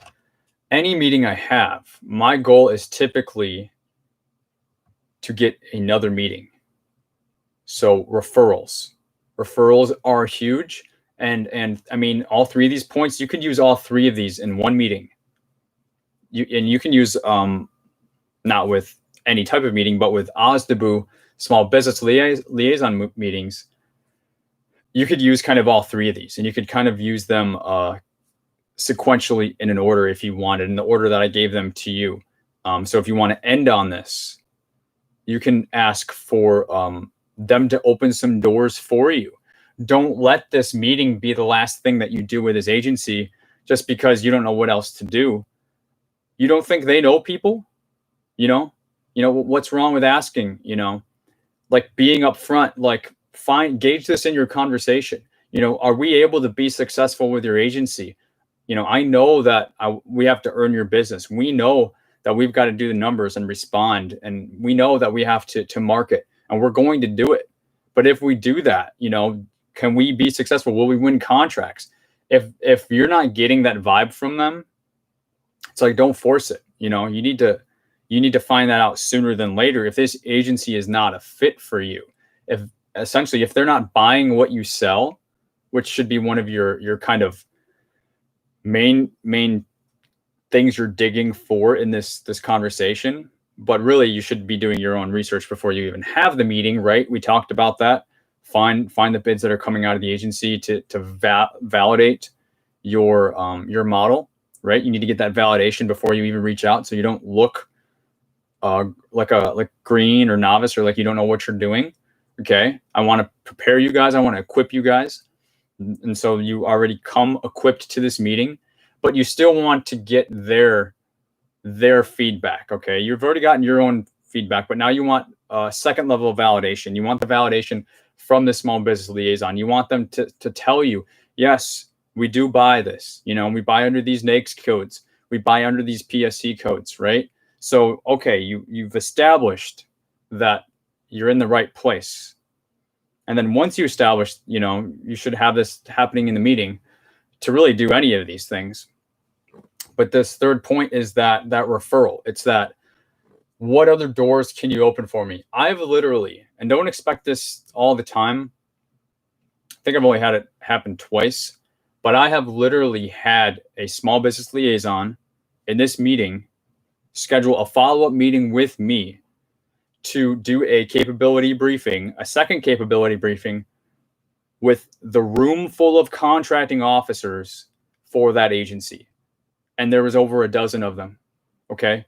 any meeting I have, my goal is typically to get another meeting. So referrals are huge. And I mean, all three of these points, you could use all three of these in one meeting. You can use, not with any type of meeting, but with OSDBU small business liaison meetings, you could use kind of all three of these, and you could kind of use them sequentially in an order if you wanted, in the order that I gave them to you. So if you want to end on this, you can ask for them to open some doors for you. Don't let this meeting be the last thing that you do with this agency just because you don't know what else to do. You don't think they know people? You know what's wrong with asking? Like being upfront, like gauge this in your conversation. Are we able to be successful with your agency? I know that we have to earn your business. We know that we've got to do the numbers and respond, and we know that we have to market, and we're going to do it. But if we do that, can we be successful? Will we win contracts? If you're not getting that vibe from them, it's like, don't force it. You need to find that out sooner than later. If this agency is not a fit for you, if they're not buying what you sell, which should be one of your kind of main things you're digging for in this conversation, but really you should be doing your own research before you even have the meeting, right? We talked about that. Find the bids that are coming out of the agency to validate your model, right? You need to get that validation before you even reach out, so you don't look like green or novice, or like you don't know what you're doing. Okay, I want to prepare you guys. I want to equip you guys, and so you already come equipped to this meeting, but you still want to get their feedback. Okay, you've already gotten your own feedback, but now you want a second level of validation. You want the validation from the small business liaison. You want them to tell you, yes, we do buy this. We buy under these NAICS codes. We buy under these PSC codes, right? So, okay, you've established that you're in the right place. And then once you establish, you should have this happening in the meeting to really do any of these things. But this third point is that referral. It's that, what other doors can you open for me? I've literally, and don't expect this all the time, I think I've only had it happen twice, but I have literally had a small business liaison in this meeting schedule a follow-up meeting with me to do a capability briefing, a second capability briefing with the room full of contracting officers for that agency. And there was over a dozen of them. Okay.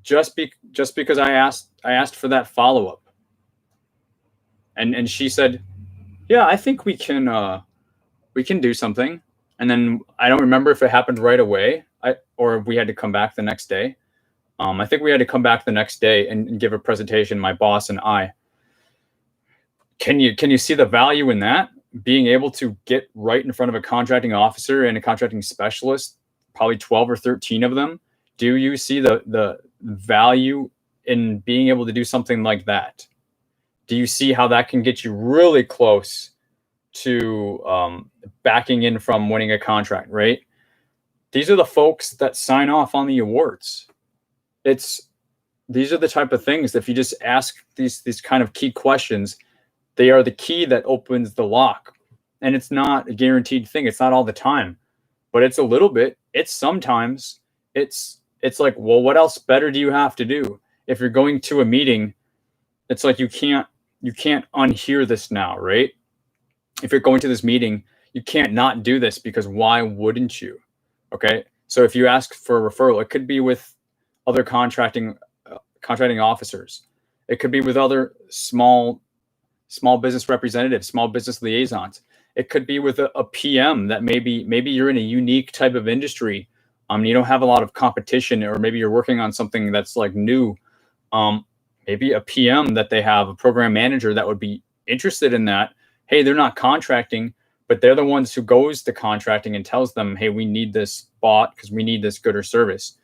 Just because I asked for that follow-up. And she said, yeah, I think we can do something. And then I don't remember if it happened right away or we had to come back the next day. I think we had to come back the next day and give a presentation, my boss and I. Can you see the value in that? Being able to get right in front of a contracting officer and a contracting specialist, probably 12 or 13 of them. Do you see the value in being able to do something like that? Do you see how that can get you really close to backing in from winning a contract, right? These are the folks that sign off on the awards. These are the type of things that if you just ask these kind of key questions, they are the key that opens the lock. And it's not a guaranteed thing. It's not all the time, but it's a little bit. It's sometimes. It's like, well, what else better do you have to do? If you're going to a meeting, it's like you can't unhear this now, right? If you're going to this meeting, you can't not do this, because why wouldn't you? Okay. So if you ask for a referral, it could be with other contracting officers. It could be with other small business representatives, small business liaisons. It could be with a PM that maybe you're in a unique type of industry. You don't have a lot of competition, or maybe you're working on something that's like new. Maybe a PM that they have, a program manager that would be interested in that. Hey, they're not contracting, but they're the ones who goes to contracting and tells them, hey, we need this bought because we need this good or service.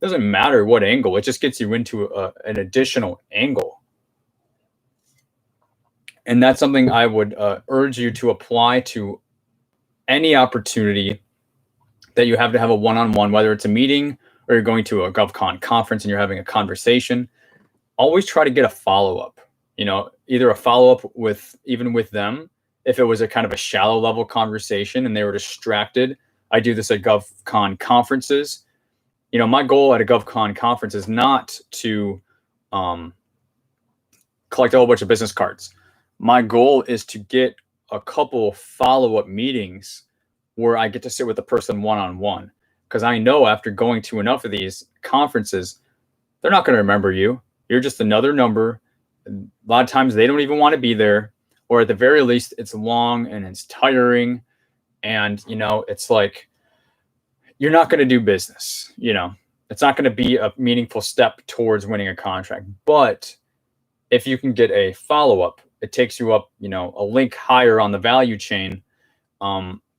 It doesn't matter what angle. It just gets you into an additional angle. And that's something I would urge you to apply to any opportunity that you have to have a one-on-one, whether it's a meeting or you're going to a GovCon conference and you're having a conversation. Always try to get a follow-up. either a follow-up with them. If it was a kind of a shallow level conversation and they were distracted, I do this at GovCon conferences. My goal at a GovCon conference is not to collect a whole bunch of business cards. My goal is to get a couple follow-up meetings where I get to sit with the person one-on-one. Because I know after going to enough of these conferences, they're not going to remember you. You're just another number. A lot of times they don't even want to be there, or at the very least, it's long and it's tiring. And, it's like, you're not going to do business. It's not going to be a meaningful step towards winning a contract. But if you can get a follow-up, it takes you up, a link higher on the value chain,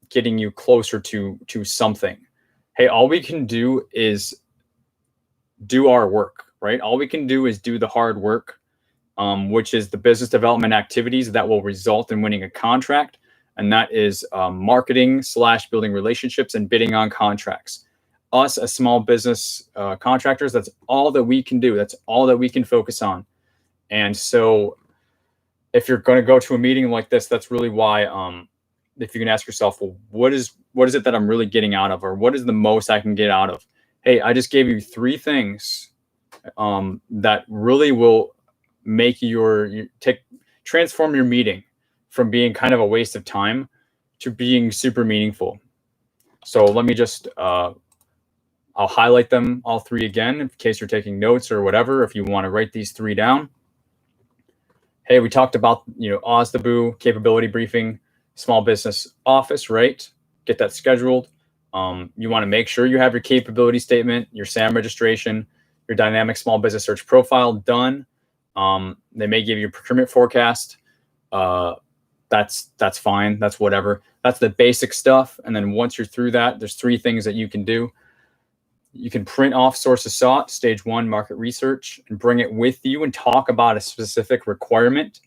getting you closer to something. Hey, all we can do is do our work, right? All we can do is do the hard work, which is the business development activities that will result in winning a contract. And that is marketing / building relationships and bidding on contracts. Us as small business contractors, that's all that we can do. That's all that we can focus on. And so if you're going to go to a meeting like this, that's really why, if you can ask yourself, well, what is it that I'm really getting out of, or what is the most I can get out of? Hey, I just gave you 3 things that really will make transform your meeting from being kind of a waste of time to being super meaningful. So let me just, I'll highlight them all 3 again in case you're taking notes or whatever, if you want to write these 3 down. Hey, we talked about, OSDBU, capability briefing, small business office, right? Get that scheduled. You want to make sure you have your capability statement, your SAM registration, your dynamic small business search profile done. They may give you a procurement forecast. That's fine. That's whatever. That's the basic stuff. And then once you're through that, there's 3 things that you can do. You can print off sources sought, stage 1 market research, and bring it with you and talk about a specific requirement.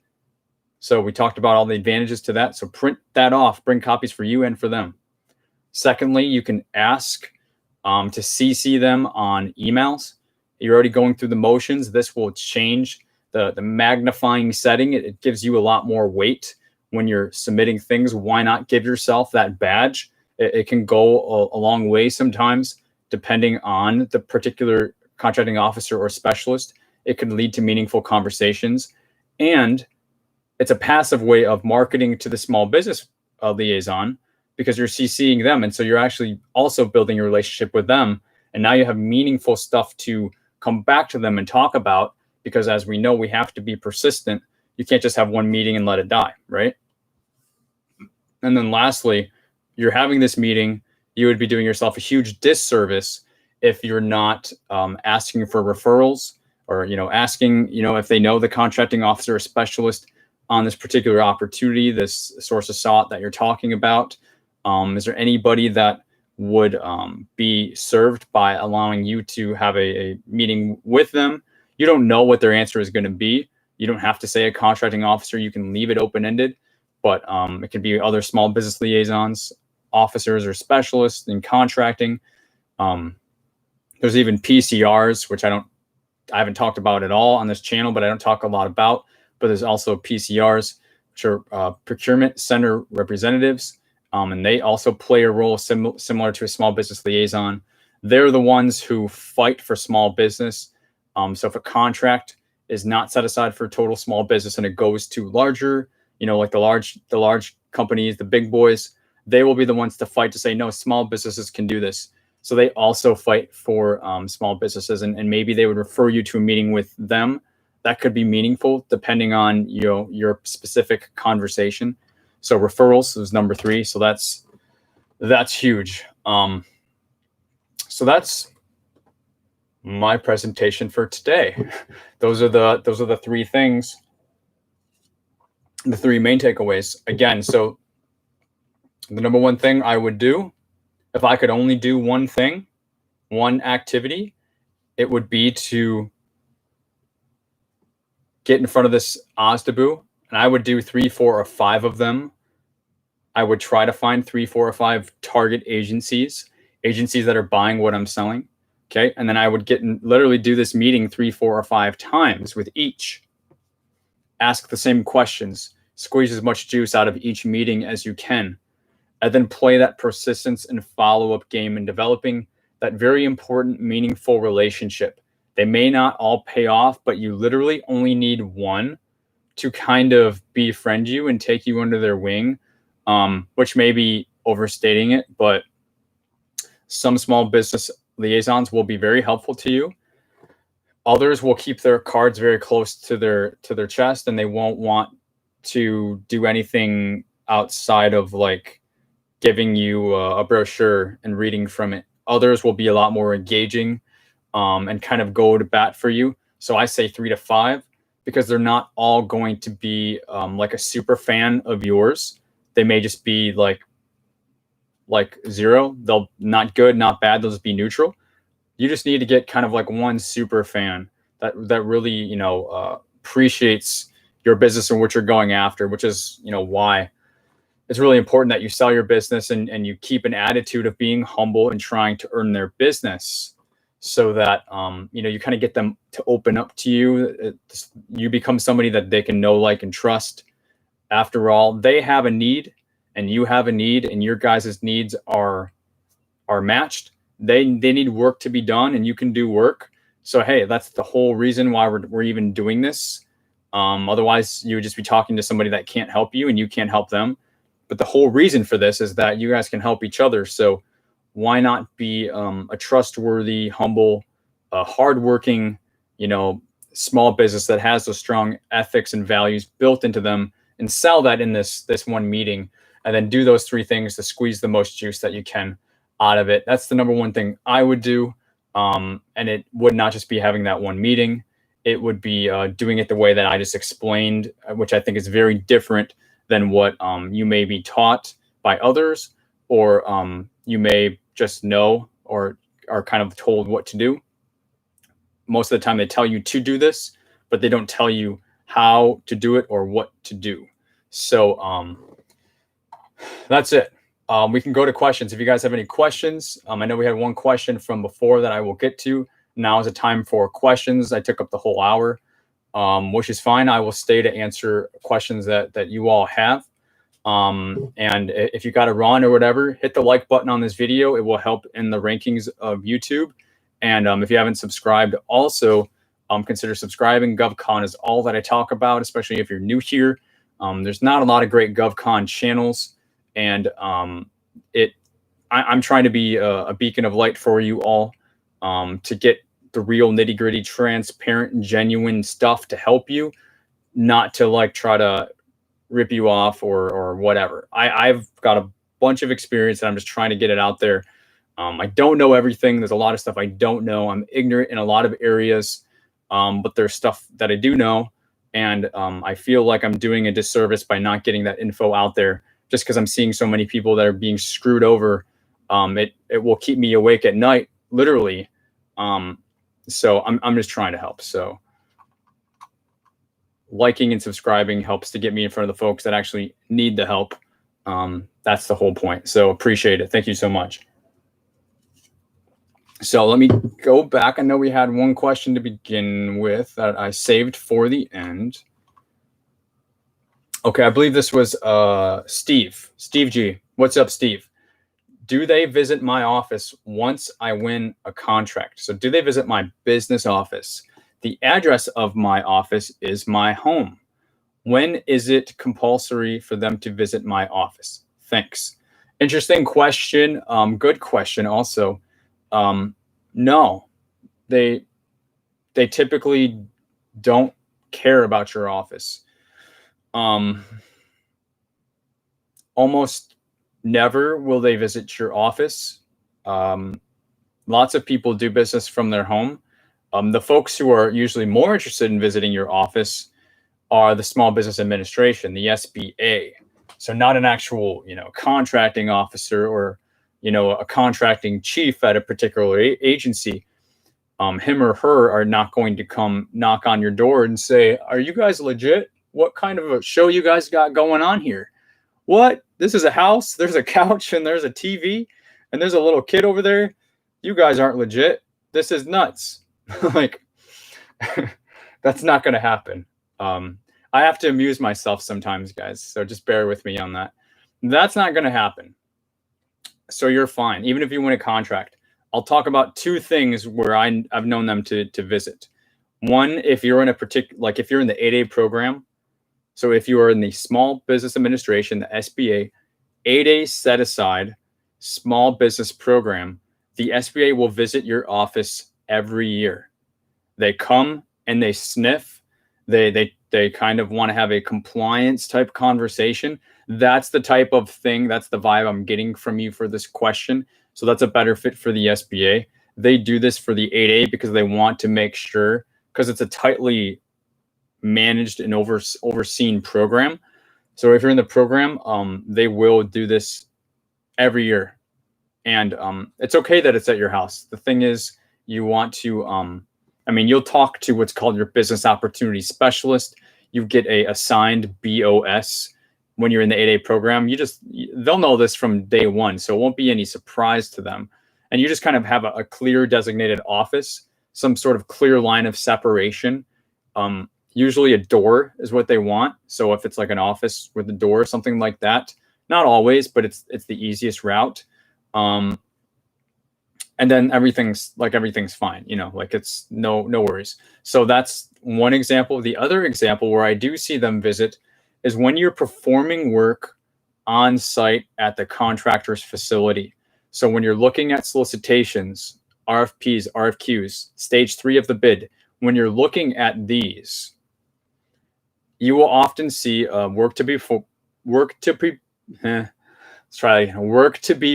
So we talked about all the advantages to that. So print that off, bring copies for you and for them. Secondly, you can ask to CC them on emails. You're already going through the motions. This will change the magnifying setting. It gives you a lot more weight when you're submitting things. Why not give yourself that badge? It can go a long way sometimes, depending on the particular contracting officer or specialist. It can lead to meaningful conversations. And it's a passive way of marketing to the small business liaison, because you're CCing them. And so you're actually also building a relationship with them. And now you have meaningful stuff to come back to them and talk about, because as we know, we have to be persistent. You can't just have one meeting and let it die, right? And then lastly, you're having this meeting, you would be doing yourself a huge disservice if you're not asking for referrals, or asking if they know the contracting officer or specialist on this particular opportunity, this source of sought that you're talking about. Is there anybody that would be served by allowing you to have a meeting with them? You don't know what their answer is going to be. You don't have to say a contracting officer. You can leave it open-ended, but it could be other small business liaisons, officers, or specialists in contracting. There's even PCRs, which I haven't talked about at all on this channel, but I don't talk a lot about. But there's also PCRs, which are procurement center representatives. And they also play a role similar to a small business liaison. They're the ones who fight for small business. So if a contract is not set aside for total small business and it goes to larger, like the large companies, the big boys, they will be the ones to fight to say, no, small businesses can do this. So they also fight for small businesses, and maybe they would refer you to a meeting with them. That could be meaningful depending on your specific conversation. So referrals is number 3. So that's huge. So that's my presentation for today. Those are the 3 things, the 3 main takeaways. Again, so the number 1 thing I would do, if I could only do one thing, one activity, it would be to get in front of this OSDBU, and I would do 3, 4, or 5 of them. I would try to find 3, 4, or 5 target agencies that are buying what I'm selling. Okay. And then I would literally do this meeting 3, 4, or 5 times with each. Ask the same questions. Squeeze as much juice out of each meeting as you can. And then play that persistence and follow-up game in developing that very important, meaningful relationship. They may not all pay off, but you literally only need one to kind of befriend you and take you under their wing, which may be overstating it, but some small business liaisons will be very helpful to you. Others will keep their cards very close to their chest, and they won't want to do anything outside of like giving you a brochure and reading from it. Others will be a lot more engaging and kind of go to bat for you. So I say 3 to 5 because they're not all going to be like a super fan of yours. They may just be like 0. They'll not good, not bad. They'll just be neutral. You just need to get kind of like one super fan that really, appreciates your business and what you're going after, which is, why it's really important that you sell your business and you keep an attitude of being humble and trying to earn their business so that, you kind of get them to open up to you. You become somebody that they can know, like, and trust. After all, they have a need and you have a need, and your guys' needs are matched. They need work to be done, and you can do work. So, hey, that's the whole reason why we're even doing this. Otherwise, you would just be talking to somebody that can't help you and you can't help them. But the whole reason for this is that you guys can help each other. So why not be a trustworthy, humble, hardworking, small business that has those strong ethics and values built into them, and sell that in this one meeting, and then do those 3 things to squeeze the most juice that you can out of it. That's the number one thing I would do. And it would not just be having that one meeting. It would be doing it the way that I just explained, which I think is very different than what you may be taught by others, or you may just know or are kind of told what to do. Most of the time they tell you to do this, but they don't tell you how to do it or what to do. So that's it. We can go to questions. If you guys have any questions, I know we had one question from before that I will get to. Now is the time for questions. I took up the whole hour, which is fine. I will stay to answer questions that you all have. And if you got to run or whatever, hit the like button on this video. It will help in the rankings of YouTube. And if you haven't subscribed, also consider subscribing. GovCon is all that I talk about, especially if you're new here. There's not a lot of great GovCon channels. And I'm trying to be a beacon of light for you all, to get the real nitty gritty, transparent and genuine stuff to help you, not to like try to rip you off or whatever. I've got a bunch of experience and I'm just trying to get it out there. I don't know everything. There's a lot of stuff I don't know. I'm ignorant in a lot of areas, but there's stuff that I do know. And I feel like I'm doing a disservice by not getting that info out there, just because I'm seeing so many people that are being screwed over. It will keep me awake at night, literally. So I'm just trying to help. So liking and subscribing helps to get me in front of the folks that actually need the help. That's the whole point. So appreciate it. Thank you so much. So let me go back. I know we had one question to begin with that I saved for the end. Okay, I believe this was Steve G. What's up, Steve? Do they visit my office once I win a contract? So do they visit my business office? The address of my office is my home. When is it compulsory for them to visit my office? Thanks. Interesting question. Good question also. No, they typically don't care about your office. Almost never will they visit your office. Lots of people do business from their home. The folks who are usually more interested in visiting your office are the Small Business Administration, the SBA. So not an actual, contracting officer or, a contracting chief at a particular agency. Him or her are not going to come knock on your door and say, "Are you guys legit? What kind of a show you guys got going on here? What? This is a house, there's a couch, and there's a TV, and there's a little kid over there. You guys aren't legit. This is nuts." Like, that's not going to happen. I have to amuse myself sometimes, guys. So just bear with me on that. That's not going to happen. So you're fine. Even if you win a contract, I'll talk about two things where I've known them to visit. One, if you're in a particular, like if you're in the 8A program, so if you are in the Small Business Administration, the SBA, 8A set aside small business program, the SBA will visit your office every year. They come and they sniff. They kind of want to have a compliance type conversation. That's the type of thing, that's the vibe I'm getting from you for this question. So that's a better fit for the SBA. They do this for the 8A because they want to make sure, because it's a tightly managed and overseen program. So if you're in the program, they will do this every year. And it's okay that it's at your house. The thing is, you want to, you'll talk to what's called your business opportunity specialist. You get a assigned BOS when you're in the 8A program. They'll know this from day one, so it won't be any surprise to them. And you just kind of have a clear designated office, some sort of clear line of separation. Usually a door is what they want. So if it's like an office with a door, something like that, not always, but it's the easiest route. And then everything's fine, like it's no worries. So that's one example. The other example where I do see them visit is when you're performing work on site at the contractor's facility. So when you're looking at solicitations, RFPs, RFQs, stage 3 of the bid, when you're looking at these, you will often see work to be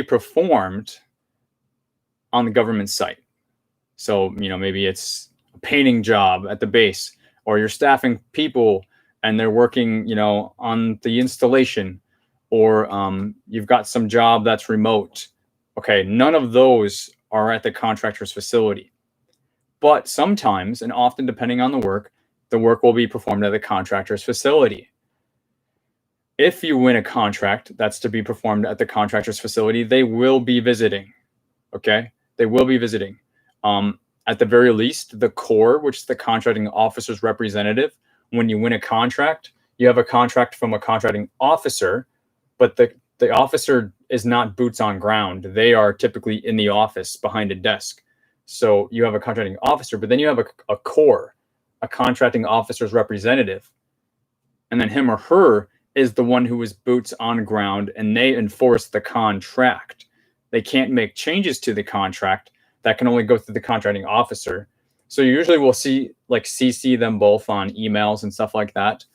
performed on the government site. So, maybe it's a painting job at the base, or you're staffing people and they're working, on the installation, or you've got some job that's remote. Okay, none of those are at the contractor's facility. But sometimes, and often depending on the work will be performed at the contractor's facility. If you win a contract that's to be performed at the contractor's facility, they will be visiting. Okay, they will be visiting. At the very least, the core, which is the contracting officer's representative, when you win a contract, you have a contract from a contracting officer, but the officer is not boots on ground. They are typically in the office behind a desk. So you have a contracting officer, but then you have a core, a contracting officer's representative. And then him or her is the one who is boots on ground, and they enforce the contract. They can't make changes to the contract. That can only go through the contracting officer. So you usually will see, like, CC them both on emails and stuff like that.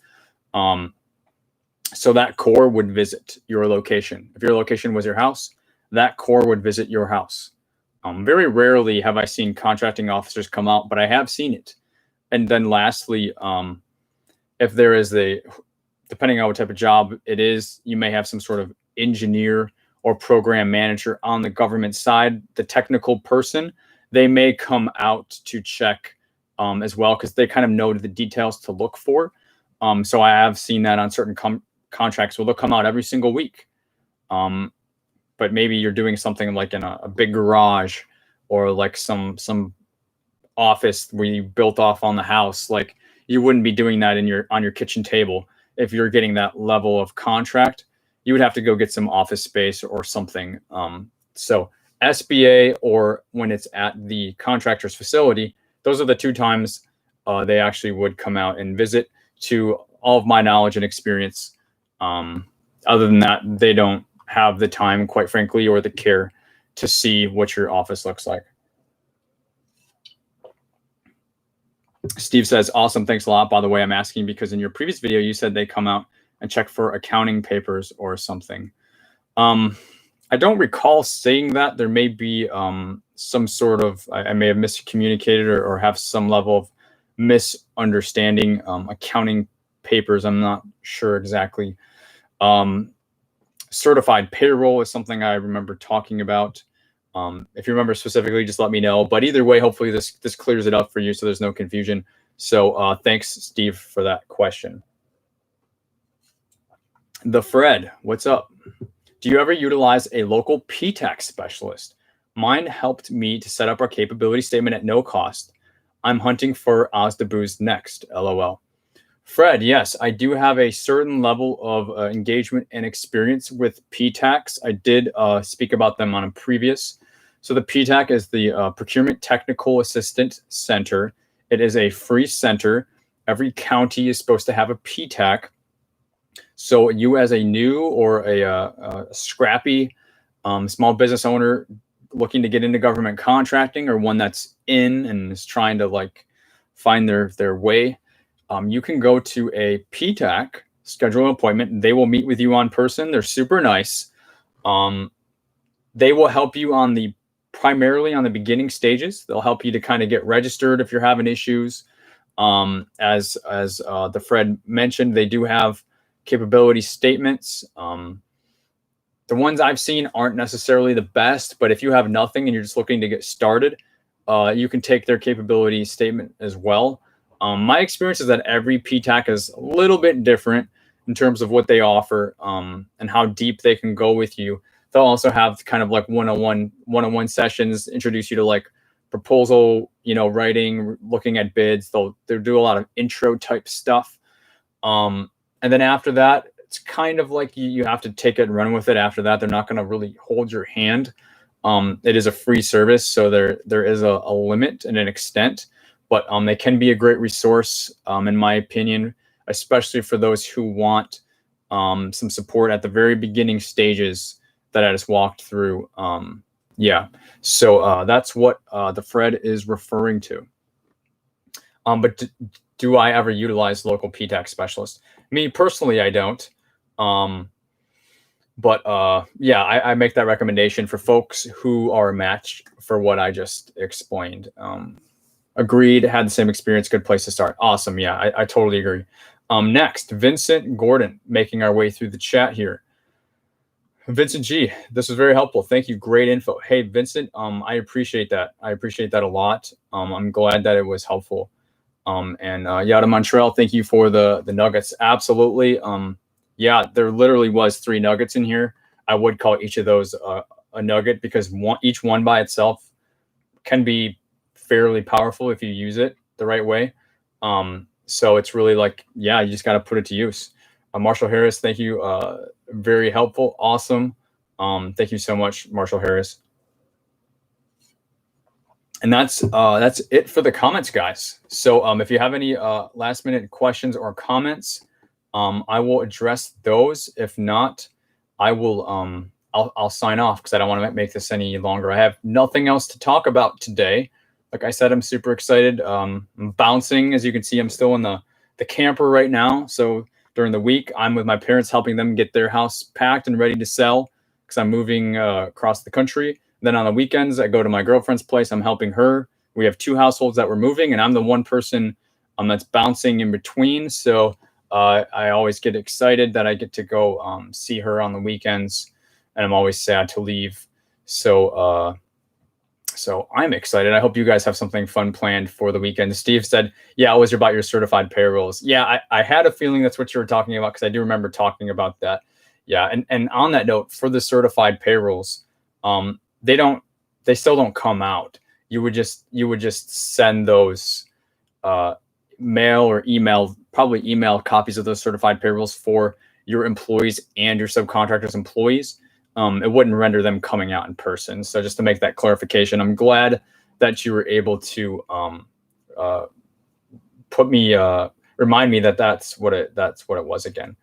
So that core would visit your location. If your location was your house, that core would visit your house. Very rarely have I seen contracting officers come out, but I have seen it. And then lastly, if there is depending on what type of job it is, you may have some sort of engineer or program manager on the government side, the technical person. They may come out to check as well, because they kind of know the details to look for. So I have seen that on certain contracts where they'll come out every single week. But maybe you're doing something like in a big garage, or like some office where you built off on the house. Like, you wouldn't be doing that on your kitchen table. If you're getting that level of contract, you would have to go get some office space or something. So SBA, or when it's at the contractor's facility, those are the two times they actually would come out and visit, to all of my knowledge and experience. Other than that, they don't have the time, quite frankly, or the care to see what your office looks like. Steve says, awesome, thanks a lot. By the way, I'm asking because in your previous video, you said they come out and check for accounting papers or something. I don't recall saying that. There may be some sort of, I may have miscommunicated or have some level of misunderstanding. Accounting papers, I'm not sure exactly. Certified payroll is something I remember talking about. If you remember specifically, just let me know. But either way, hopefully this clears it up for you so there's no confusion. So thanks, Steve, for that question. The Fred, what's up? Do you ever utilize a local PTAX specialist? Mine helped me to set up our capability statement at no cost. I'm hunting for OSDBUs next, LOL. Fred, yes, I do have a certain level of engagement and experience with PTACs. I did speak about them on a previous. So the PTAC is the Procurement Technical Assistant Center. It is a free center. Every county is supposed to have a PTAC. So you, as a new or a scrappy small business owner looking to get into government contracting, or one that's in and is trying to like find their way, you can go to a PTAC, schedule an appointment. They will meet with you on person. They're super nice. They will help you primarily on the beginning stages. They'll help you to kind of get registered if you're having issues. As the Fred mentioned, they do have capability statements. The ones I've seen aren't necessarily the best, but if you have nothing and you're just looking to get started, you can take their capability statement as well. My experience is that every PTAC is a little bit different in terms of what they offer, and how deep they can go with you. They'll also have kind of like one-on-one sessions, introduce you to like proposal, writing, looking at bids. They'll do a lot of intro type stuff. And then after that, it's kind of like you have to take it and run with it. After that, they're not going to really hold your hand. It is a free service, so there is a limit and an extent, but they can be a great resource, in my opinion, especially for those who want some support at the very beginning stages that I just walked through. Yeah, so that's what the Fred is referring to. But do I ever utilize local PTAC specialists? Me personally, I don't. But yeah, I make that recommendation for folks who are a match for what I just explained. Agreed, had the same experience, good place to start. Awesome, yeah, I totally agree. Next, Vincent Gordon, making our way through the chat here. Vincent G, this was very helpful. Thank you, great info. Hey, Vincent, I appreciate that. I appreciate that a lot. I'm glad that it was helpful. And Yada Montreal, thank you for the nuggets. Absolutely. Yeah, there literally was 3 nuggets in here. I would call each of those a nugget, because each one by itself can be fairly powerful if you use it the right way. So it's really like, yeah, you just got to put it to use. Marshall Harris, thank you. Very helpful. Awesome. Thank you so much, Marshall Harris. And that's it for the comments, guys. So if you have any last minute questions or comments, I will address those. If not, I will I'll sign off, because I don't want to make this any longer. I have nothing else to talk about today. Like I said, I'm super excited. I'm bouncing. As you can see, I'm still in the camper right now. So during the week, I'm with my parents, helping them get their house packed and ready to sell, because I'm moving across the country. Then on the weekends, I go to my girlfriend's place. I'm helping her. We have 2 households that we're moving, and I'm the one person that's bouncing in between. So I always get excited that I get to go see her on the weekends, and I'm always sad to leave. So I'm excited. I hope you guys have something fun planned for the weekend. Steve said, yeah, it was about your certified payrolls. Yeah, I had a feeling that's what you were talking about, because I do remember talking about that. Yeah, and on that note, for the certified payrolls, they still don't come out. You would just send those mail or email, probably email copies of those certified payrolls for your employees and your subcontractors' employees. It wouldn't render them coming out in person. So just to make that clarification, I'm glad that you were able to remind me that that's what it was again.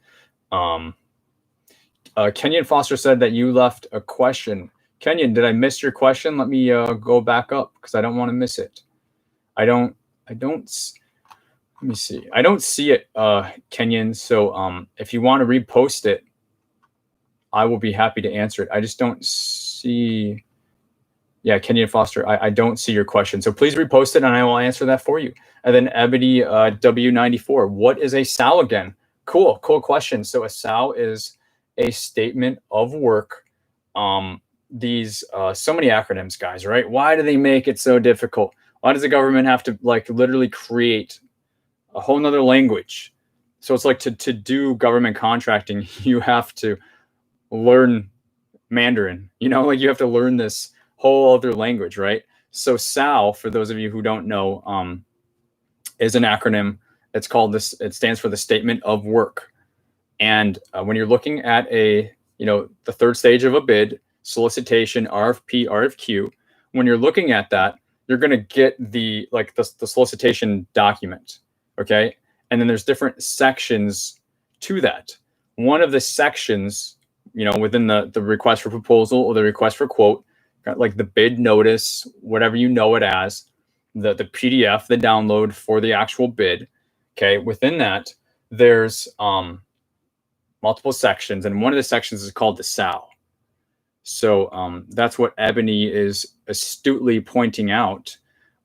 Kenyon Foster said that you left a question. Kenyon, did I miss your question? Let me go back up, because I don't want to miss it. Let me see. I don't see it, Kenyon. So if you want to repost it, I will be happy to answer it. I just don't see. Yeah, Kenyon Foster, I don't see your question. So please repost it, and I will answer that for you. And then Ebony W94, what is a SOW again? Cool question. So a SOW is a statement of work. These so many acronyms, guys, right? Why do they make it so difficult? Why does the government have to like literally create a whole nother language? So it's like to do government contracting, you have to learn Mandarin, like you have to learn this whole other language, right? So SOW, for those of you who don't know, is an acronym, It's called this. It stands for the statement of work. And when you're looking at the third stage of a bid, solicitation, RFP, RFQ, when you're looking at that, you're going to get the solicitation document, okay? And then there's different sections to that. One of the sections, within the request for proposal or the request for quote, like the bid notice, whatever you know it as, the PDF, the download for the actual bid, okay? Within that, there's multiple sections, and one of the sections is called the SAL. So that's what Ebony is astutely pointing out,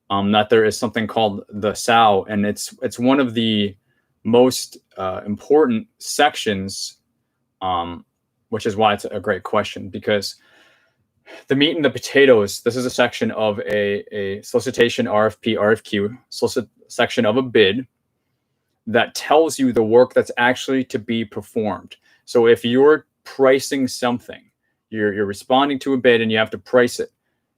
that there is something called the SAL, and it's one of the most important sections, which is why it's a great question, because the meat and the potatoes, this is a section of a solicitation, RFP, RFQ, section of a bid that tells you the work that's actually to be performed. So if you're pricing something, you're responding to a bid and you have to price it,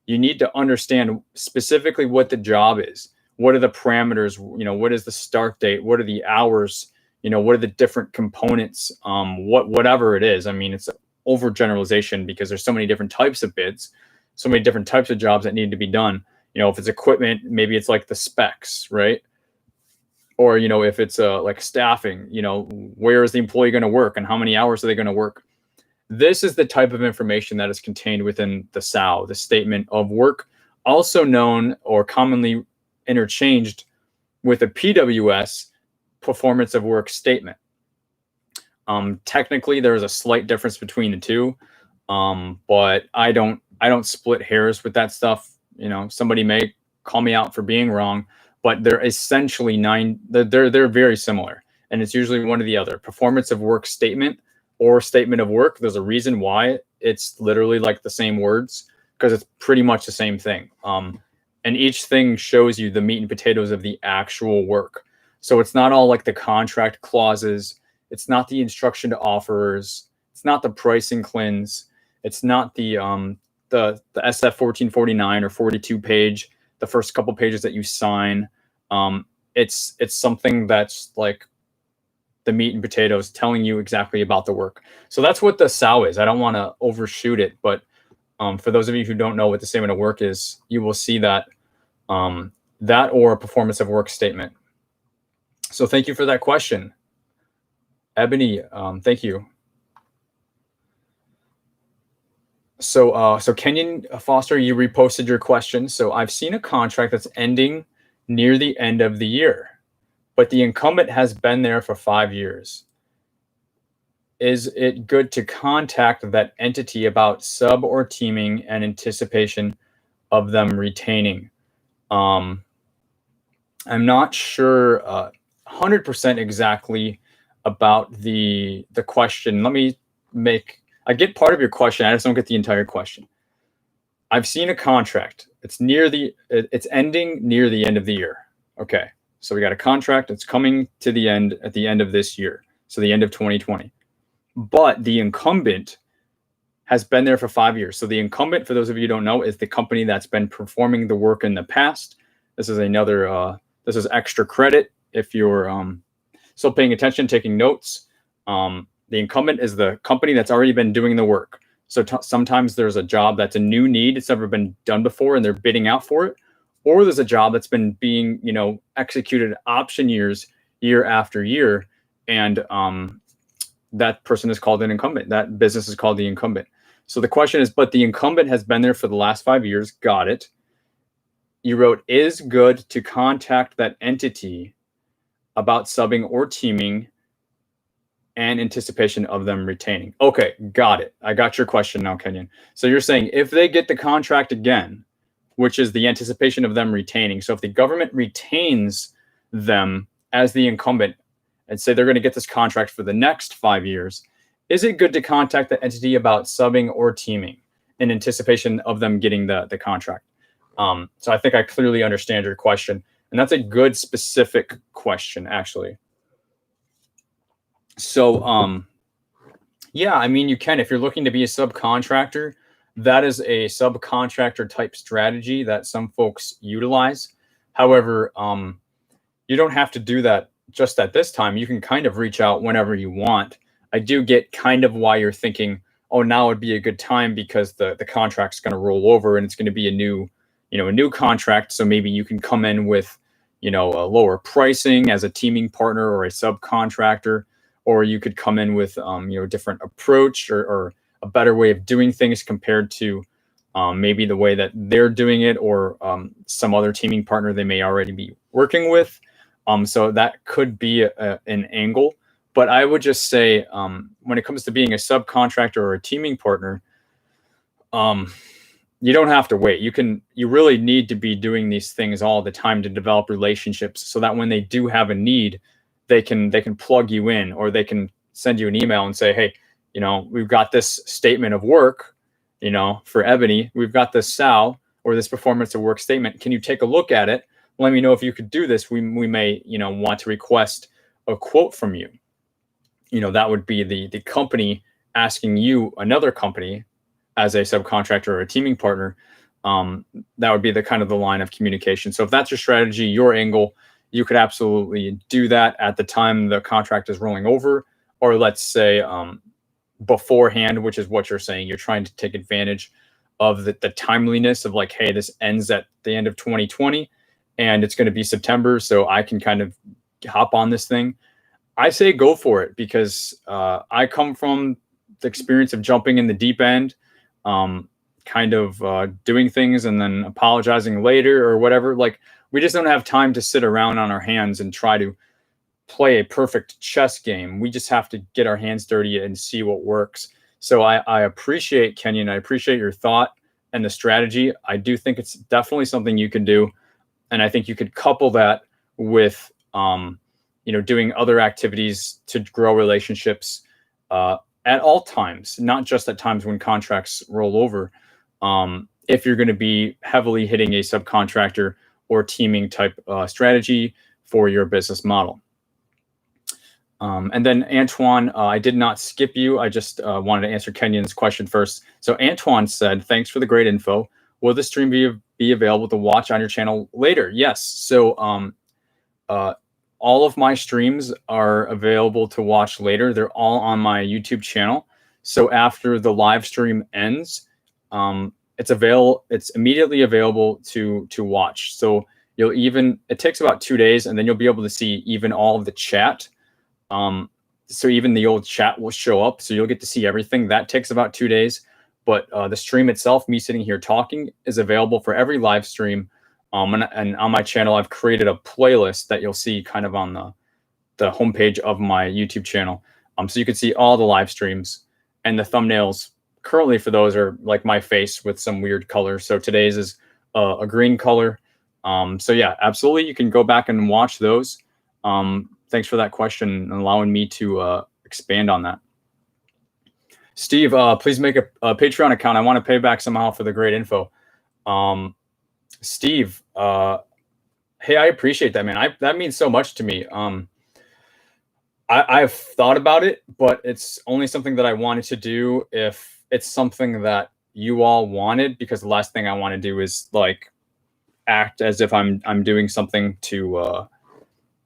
you need to understand specifically what the job is. What are the parameters? What is the start date? What are the hours? What are the different components? Whatever it is. I mean, it's overgeneralization because there's so many different types of bids, so many different types of jobs that need to be done. If it's equipment, maybe it's like the specs, right? Or, if it's like staffing, where is the employee going to work and how many hours are they going to work? This is the type of information that is contained within the SAL, the statement of work, also known or commonly interchanged with a PWS, performance of work statement. Technically, there is a slight difference between the two, but I don't split hairs with that stuff. Somebody may call me out for being wrong, but they're essentially they're very similar, and it's usually one or the other. Performance of work statement or statement of work. There's a reason why it's literally like the same words, because it's pretty much the same thing. And each thing shows you the meat and potatoes of the actual work. So it's not all like the contract clauses. It's not the instruction to offerers. It's not the pricing cleanse. It's not the SF 1449 or 42 page, the first couple pages that you sign. It's something that's like the meat and potatoes, telling you exactly about the work. So that's what the SAL is. I don't want to overshoot it, but for those of you who don't know what the statement of work is, you will see that that or a performance of work statement. So thank you for that question, Ebony. Thank you. So Kenyon Foster, you reposted your question. So I've seen a contract that's ending near the end of the year, but the incumbent has been there for 5 years. Is it good to contact that entity about sub or teaming and anticipation of them retaining? I'm not sure 100% exactly about the question. I get part of your question. I just don't get the entire question. I've seen a contract. It's ending near the end of the year. Okay. So we got a contract that's coming to the end at the end of this year. So the end of 2020. But the incumbent has been there for 5 years. So the incumbent, for those of you who don't know, is the company that's been performing the work in the past. This is this is extra credit if you're still paying attention, taking notes. The incumbent is the company that's already been doing the work. So sometimes there's a job that's a new need. It's never been done before and they're bidding out for it. Or there's a job that's been being, executed option years, year after year. And that person is called an incumbent. That business is called the incumbent. So the question is, but the incumbent has been there for the last 5 years. Got it. You wrote, is good to contact that entity about subbing or teaming and anticipation of them retaining. Okay, got it. I got your question now, Kenyon. So you're saying if they get the contract again, which is the anticipation of them retaining. So if the government retains them as the incumbent and say they're going to get this contract for the next 5 years, is it good to contact the entity about subbing or teaming in anticipation of them getting the contract? So I think I clearly understand your question. And that's a good specific question, actually. So, yeah, I mean, you can, if you're looking to be a subcontractor, that is a subcontractor type strategy that some folks utilize. However, you don't have to do that just at this time, you can kind of reach out whenever you want. I do get kind of why you're thinking, oh, now would be a good time because the contract's going to roll over and it's going to be a new contract. So maybe you can come in with, a lower pricing as a teaming partner or a subcontractor, or you could come in with, a different approach or a better way of doing things compared to maybe the way that they're doing it, or some other teaming partner they may already be working with. So that could be an angle. But I would just say, when it comes to being a subcontractor or a teaming partner, you don't have to wait. You really need to be doing these things all the time to develop relationships, so that when they do have a need, they can plug you in, or they can send you an email and say, hey, we've got this statement of work, for Ebony, we've got this SAL, or this performance of work statement. Can you take a look at it? Let me know if you could do this. We may, want to request a quote from you. That would be the company asking you, another company, as a subcontractor or a teaming partner. That would be the kind of the line of communication. So if that's your strategy, your angle, you could absolutely do that at the time the contract is rolling over, or let's say beforehand, which is what you're saying. You're trying to take advantage of the timeliness of like, hey, this ends at the end of 2020 and it's going to be September, so I can kind of hop on this thing. I say go for it, because I come from the experience of jumping in the deep end, kind of doing things and then apologizing later or whatever. Like, we just don't have time to sit around on our hands and try to play a perfect chess game. We just have to get our hands dirty and see what works. So I appreciate, Kenyon, I appreciate your thought and the strategy. I do think it's definitely something you can do. And I think you could couple that with, doing other activities to grow relationships at all times, not just at times when contracts roll over. If you're going to be heavily hitting a subcontractor or teaming type strategy for your business model. And then Antoine, I did not skip you. I just wanted to answer Kenyon's question first. So Antoine said, thanks for the great info. Will the stream be available to watch on your channel later? Yes. So all of my streams are available to watch later. They're all on my YouTube channel. So after the live stream ends, it's immediately available to watch. So it takes about 2 days, and then you'll be able to see even all of the chat. So even the old chat will show up. So you'll get to see everything. That takes about 2 days. But the stream itself, me sitting here talking, is available for every live stream. And on my channel, I've created a playlist that you'll see kind of on the homepage of my YouTube channel. So you can see all the live streams, and the thumbnails currently for those are like my face with some weird color. So today's is a green color. So yeah, absolutely. You can go back and watch those. Thanks for that question and allowing me to expand on that. Steve, please make a Patreon account. I want to pay back somehow for the great info. Steve, hey, I appreciate that, man. That means so much to me. I've thought about it, but it's only something that I wanted to do if it's something that you all wanted, because the last thing I want to do is like act as if I'm doing something to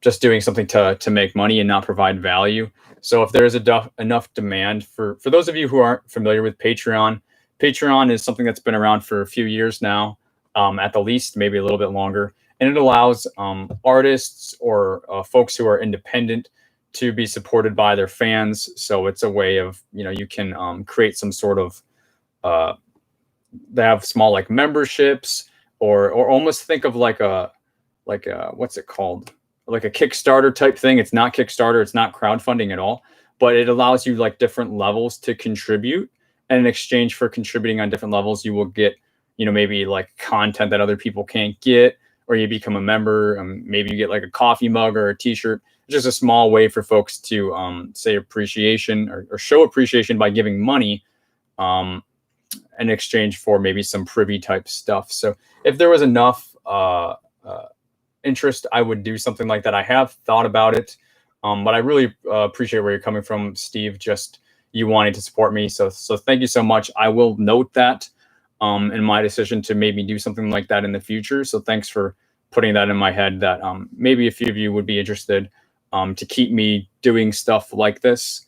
just doing something to make money and not provide value. So if there's enough demand for those of you who aren't familiar with Patreon, Patreon is something that's been around for a few years now, at the least, maybe a little bit longer. And it allows artists or folks who are independent to be supported by their fans. So it's a way of, you can create some sort of, they have small like memberships, or almost think of like a what's it called? Like a Kickstarter type thing. It's not Kickstarter, it's not crowdfunding at all, but it allows you like different levels to contribute. And in exchange for contributing on different levels, you will get, maybe like content that other people can't get, or you become a member. Maybe you get like a coffee mug or a t-shirt. It's just a small way for folks to say appreciation or show appreciation by giving money in exchange for maybe some privy type stuff. So if there was enough interest, I would do something like that. I have thought about it, but I really appreciate where you're coming from, Steve, just you wanting to support me. So thank you so much. I will note that in my decision to maybe do something like that in the future. So thanks for putting that in my head, that maybe a few of you would be interested. to keep me doing stuff like this.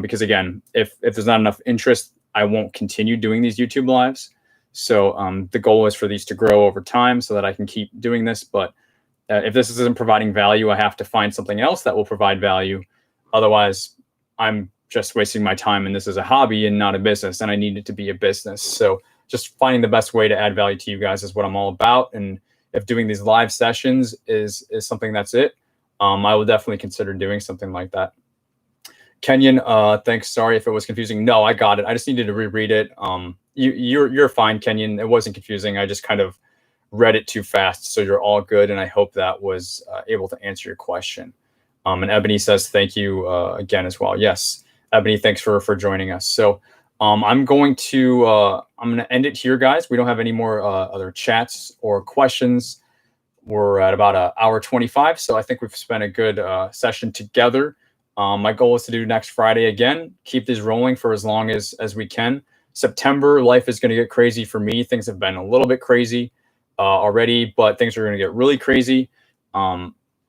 Because again, if there's not enough interest, I won't continue doing these YouTube lives. So the goal is for these to grow over time so that I can keep doing this. But if this isn't providing value, I have to find something else that will provide value. Otherwise, I'm just wasting my time, and this is a hobby and not a business, and I need it to be a business. So just finding the best way to add value to you guys is what I'm all about. And if doing these live sessions is something that's it, I will definitely consider doing something like that. Kenyon, thanks. Sorry if it was confusing. No, I got it. I just needed to reread it. You're fine, Kenyon. It wasn't confusing. I just kind of read it too fast, so you're all good. And I hope that was able to answer your question. And Ebony says thank you again as well. Yes, Ebony, thanks for joining us. So I'm going to end it here, guys. We don't have any more other chats or questions. We're at about an hour 25, so I think we've spent a good session together. My goal is to do next Friday again, keep these rolling for as long as we can. September, life is going to get crazy for me. Things have been a little bit crazy already, but things are going to get really crazy.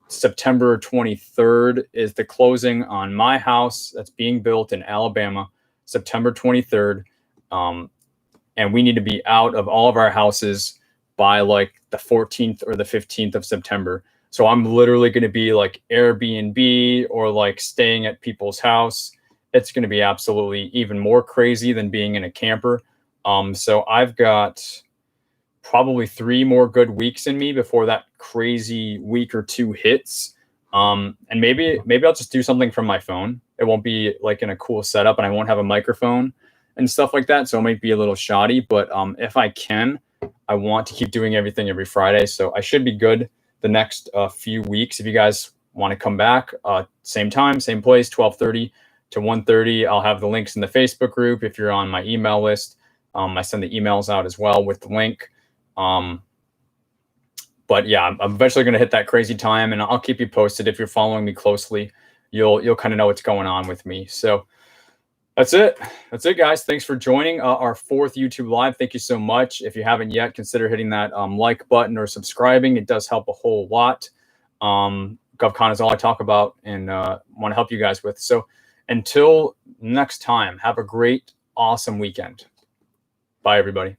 September 23rd is the closing on my house that's being built in Alabama, September 23rd. And we need to be out of all of our houses by like the 14th or the 15th of September. So I'm literally going to be like Airbnb or like staying at people's house. It's going to be absolutely even more crazy than being in a camper. So I've got probably 3 more good weeks in me before that crazy week or 2 hits. And maybe I'll just do something from my phone. It won't be like in a cool setup, and I won't have a microphone and stuff like that. So it might be a little shoddy, but if I can, I want to keep doing everything every Friday. So I should be good the next few weeks. If you guys want to come back, same time, same place, 12:30 to 1:30. I'll have the links in the Facebook group. If you're on my email list, I send the emails out as well with the link. But yeah, I'm eventually going to hit that crazy time, and I'll keep you posted. If you're following me closely, you'll kind of know what's going on with me. So that's it, guys. Thanks for joining our 4th YouTube live. Thank you so much. If you haven't yet, consider hitting that like button or subscribing. It does help a whole lot. GovCon is all I talk about and want to help you guys with. So until next time, have a great, awesome weekend. Bye, everybody.